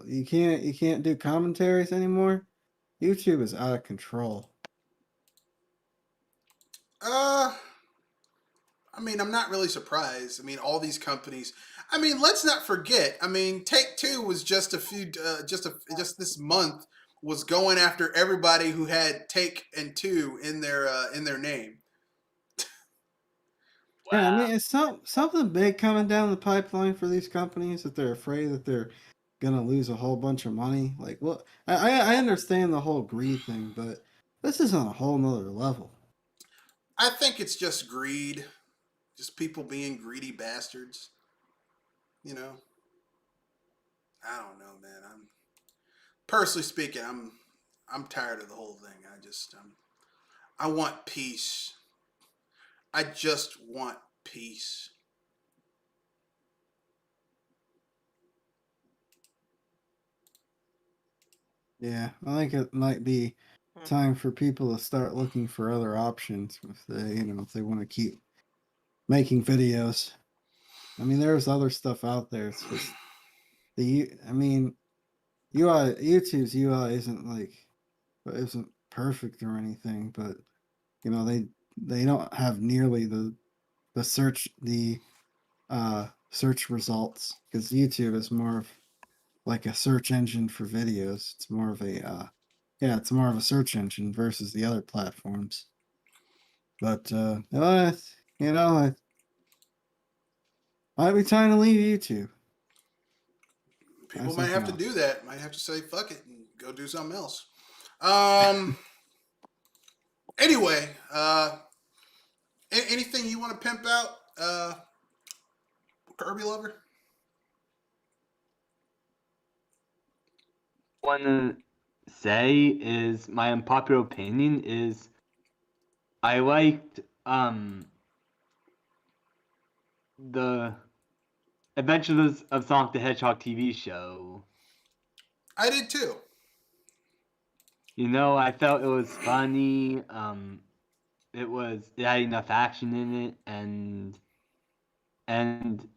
you can't do commentaries anymore? YouTube is out of control. I mean, I'm not really surprised. I mean, all these companies. I mean, let's not forget. I mean, Take-Two was just just this month was going after everybody who had Take and Two in their name. Yeah, I mean, it's something big coming down the pipeline for these companies that they're afraid that they're gonna lose a whole bunch of money. Like, well, I understand the whole greed thing, but this is on a whole nother level. I think it's just greed, just people being greedy bastards. You know, I don't know, man. I'm personally speaking, I'm tired of the whole thing. I want peace. I just want peace. Yeah, I think it might be time for people to start looking for other options if they want to keep making videos. I mean, there's other stuff out there. It's just YouTube's UI isn't perfect or anything, but they don't have nearly the search results, because YouTube is more of like a search engine for videos. It's more of a search engine versus the other platforms. But might be time to leave YouTube. People might have to do that. Might have to say fuck it and go do something else. Anyway, anything you want to pimp out, Kirby Lover? Want to say is my unpopular opinion is I liked the Adventures of Sonic the Hedgehog TV show. I did too. You know, I felt it was funny. It had enough action in it, and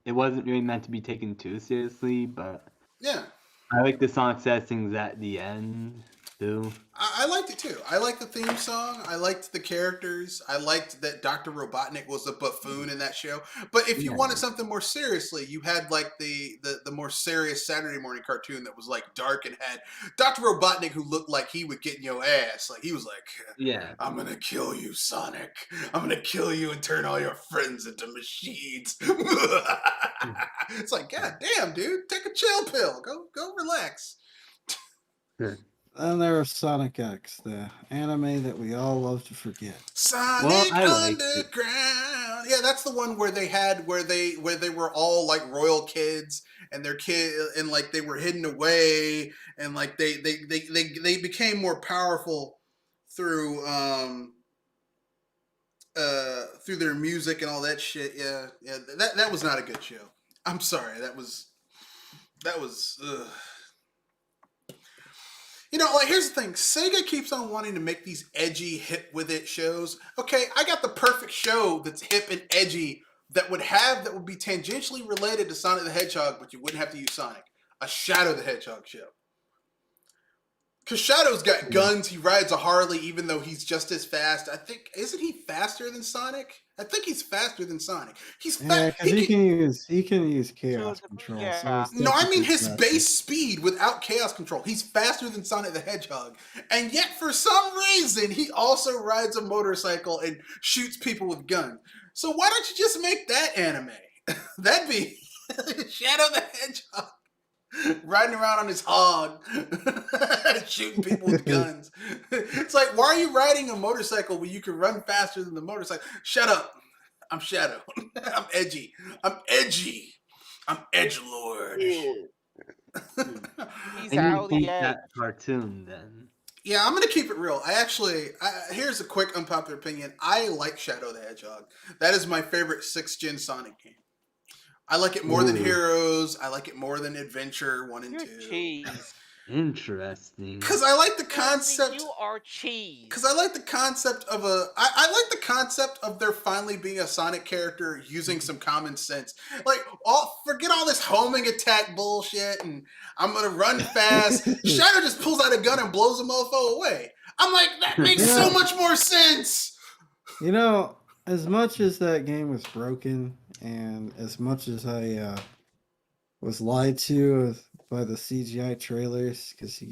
it wasn't really meant to be taken too seriously. But Yeah, I like the Sonic says things at the end too. I liked it too. I liked the theme song. I liked the characters. I liked that Dr. Robotnik was a buffoon in that show. But if you wanted something more seriously, you had like the more serious Saturday morning cartoon that was like dark and had Dr. Robotnik who looked like he would get in your ass. Like he was like, Yeah. I'm gonna kill you, Sonic. I'm gonna kill you and turn all your friends into machines. It's like, God damn, dude, take a chill pill. Go relax. And there was Sonic X, the anime that we all love to forget. Sonic Underground. Yeah, that's the one where they were all like royal kids and their kid and like they were hidden away and like they became more powerful through through their music and all that shit. Yeah. That was not a good show. I'm sorry. That was ugh. You know, like, here's the thing. Sega keeps on wanting to make these edgy, hip with it shows. Okay, I got the perfect show that's hip and edgy that would be tangentially related to Sonic the Hedgehog, but you wouldn't have to use Sonic. A Shadow the Hedgehog show. Because Shadow's got guns, he rides a Harley even though he's just as fast. I think, isn't he faster than Sonic? I think he's faster than Sonic. Yeah, because he can use chaos control. Yeah. So No, I mean his base speed without chaos control. He's faster than Sonic the Hedgehog. And yet, for some reason, he also rides a motorcycle and shoots people with guns. So why don't you just make that anime? That'd be Shadow the Hedgehog riding around on his hog, shooting people with guns. It's like, why are you riding a motorcycle when you can run faster than the motorcycle? Shut up. I'm Shadow. I'm edgy. I'm edgelord. He's And out you hate yet. that cartoon then? Yeah, I'm gonna keep it real. Here's a quick unpopular opinion. I like Shadow the Hedgehog. That is my favorite 6th gen Sonic game. I like it more than Heroes. I like it more than Adventure 1 and 2. Cheese. Interesting. Because I like the Wesley, concept. you are cheese. Because I like the concept of I like the concept of there finally being a Sonic character using some common sense. Like, forget all this homing attack bullshit and I'm gonna run fast. Shadow just pulls out a gun and blows a mofo away. I'm like, that makes so much more sense. You know, as much as that game was broken, and as much as I was lied to by the CGI trailers, because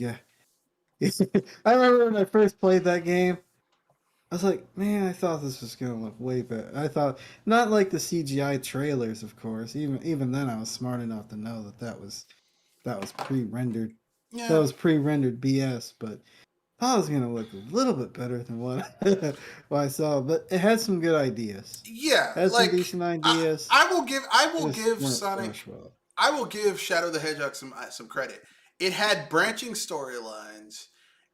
I remember when I first played that game, I was like, man, I thought this was gonna look way better. I thought not like the CGI trailers, of course. Even then, I was smart enough to know that was pre-rendered. Yeah. That was pre-rendered BS, but I thought it was gonna look a little bit better than what I saw. But it had some good ideas. Yeah, It had like some decent ideas. I will give Just weren't Sonic. fleshed well. I will give Shadow the Hedgehog some credit. It had branching storylines.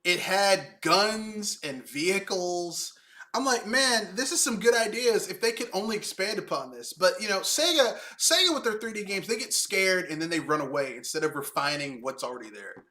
It had guns and vehicles. I'm like, man, this is some good ideas if they could only expand upon this. But you know, Sega with their 3D games, they get scared and then they run away instead of refining what's already there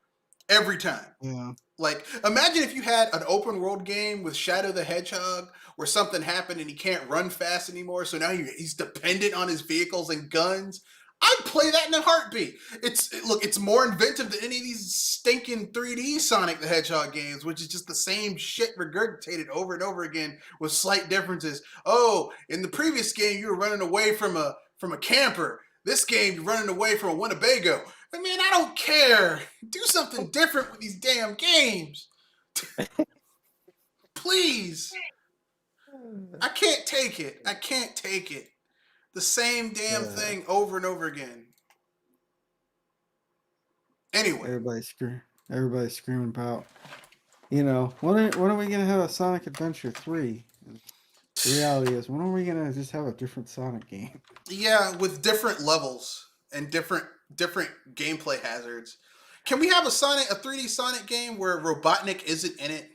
every time. Yeah. Like, imagine if you had an open world game with Shadow the Hedgehog where something happened and he can't run fast anymore, so now he's dependent on his vehicles and guns. I'd play that in a heartbeat. It's more inventive than any of these stinking 3D Sonic the Hedgehog games, which is just the same shit regurgitated over and over again with slight differences. Oh, in the previous game you were running away from a camper. This game you're running away from a Winnebago. I mean, I don't care. Do something different with these damn games. Please. I can't take it. I can't take it. The same damn thing over and over again. Anyway. Everybody's screaming about, you know, when are we gonna have a Sonic Adventure 3? The reality is, when are we gonna just have a different Sonic game? Yeah, with different levels and different gameplay hazards. Can we have a 3D Sonic game where Robotnik isn't in it?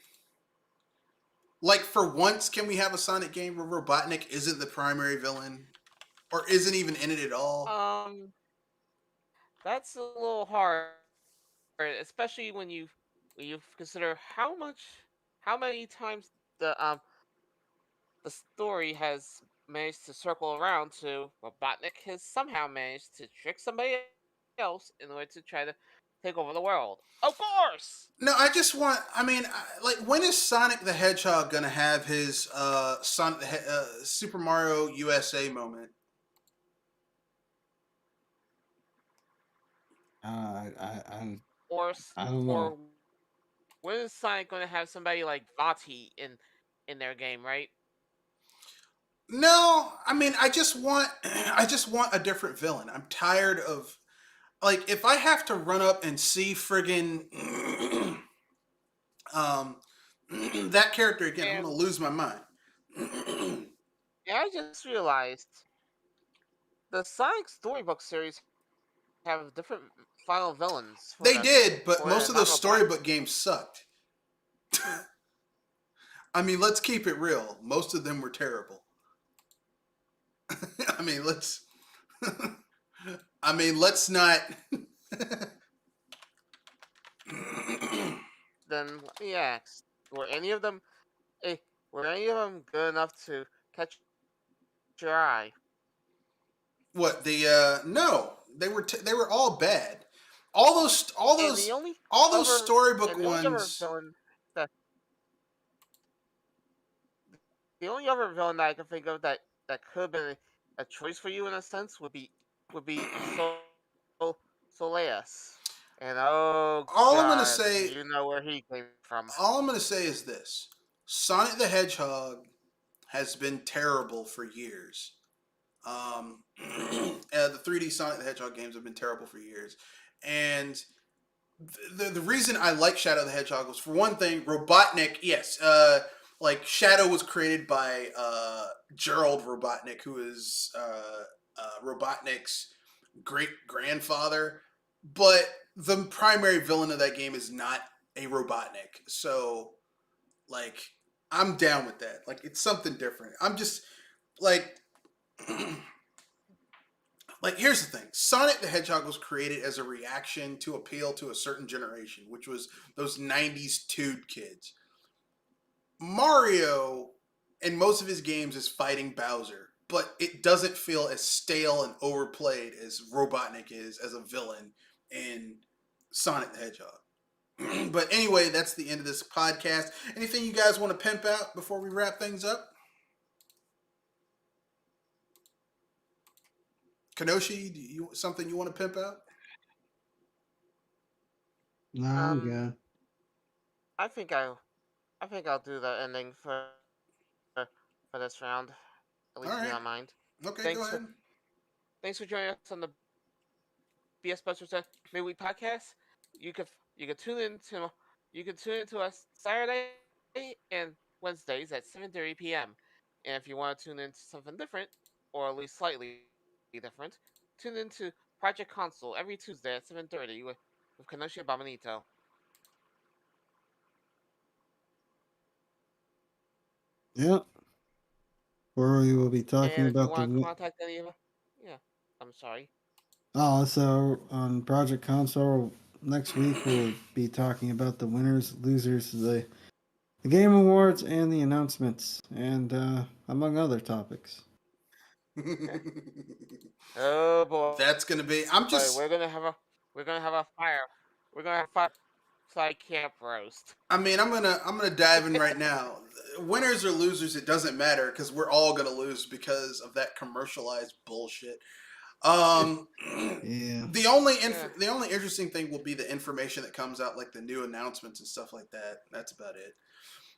Like, for once, can we have a Sonic game where Robotnik isn't the primary villain? Or isn't even in it at all? That's a little hard, especially when you consider how many times the story has managed to circle around to Robotnik has somehow managed to trick somebody else in order to try to take over the world. Of course. No, I just want. I mean, like, when is Sonic the Hedgehog gonna have his Super Mario USA moment? I Or don't know. when is Sonic going to have somebody like Vati in their game, right? No, I mean, I just want a different villain. I'm tired of, like, if I have to run up and see friggin' that character again, I'm gonna lose my mind. Yeah, I just realized the Sonic Storybook series have different final villains. They did, but most of those storybook games sucked. I mean, let's keep it real. Most of them were terrible. I mean, let's not. Then yeah, were any of them good enough to catch your eye? What no, they were all bad. All those storybook ones. The only other villain that I can think of that could have been a choice for you in a sense would be Soleus. And all I'm gonna say, you know where he came from. All I'm gonna say is this: Sonic the Hedgehog has been terrible for years. The 3D Sonic the Hedgehog games have been terrible for years, and the reason I like Shadow the Hedgehog was, for one thing, Robotnik. Yes, like, Shadow was created by Gerald Robotnik, who is Robotnik's great grandfather, but the primary villain of that game is not a Robotnik. So, like, I'm down with that. Like, it's something different. I'm just like, Like, here's the thing: Sonic the Hedgehog was created as a reaction to appeal to a certain generation, which was those '90s Tood kids. Mario, in most of his games, is fighting Bowser, but it doesn't feel as stale and overplayed as Robotnik is as a villain in Sonic the Hedgehog. But anyway, that's the end of this podcast. Anything you guys want to pimp out before we wrap things up? Kanoshi, something you want to pimp out? No, I'm Um, good. I think I'll do the ending for this round. At least All if you right. don't mind. Okay, Thanks go for ahead. thanks for joining us on the BS Busters Midweek Podcast. You could you could tune in to you can tune in to us Saturday and Wednesdays at 7:30 p.m. And if you want to tune into something different, or at least slightly different, tune into Project Console every Tuesday at 7:30 with Kanoshi Abominito. Yep. Where we will be talking And if you about want to the. contact any of yeah, I'm sorry. Oh, so on Project Console next week we'll be talking about the winners, losers, the game awards, and the announcements, and among other topics. Oh boy, That's gonna be. I'm just. we're gonna have a fire. We're gonna have fire side camp roast. I mean, I'm gonna dive in right now. Winners or losers, it doesn't matter because we're all gonna lose because of that commercialized bullshit. Um, Yeah. Yeah. the only interesting thing will be the information that comes out, like the new announcements and stuff like that. That's about it.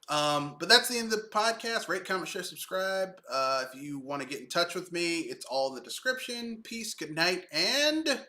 But that's the end of the podcast. Rate, comment, share, subscribe. If you want to get in touch with me, it's all in the description. Peace, good night, and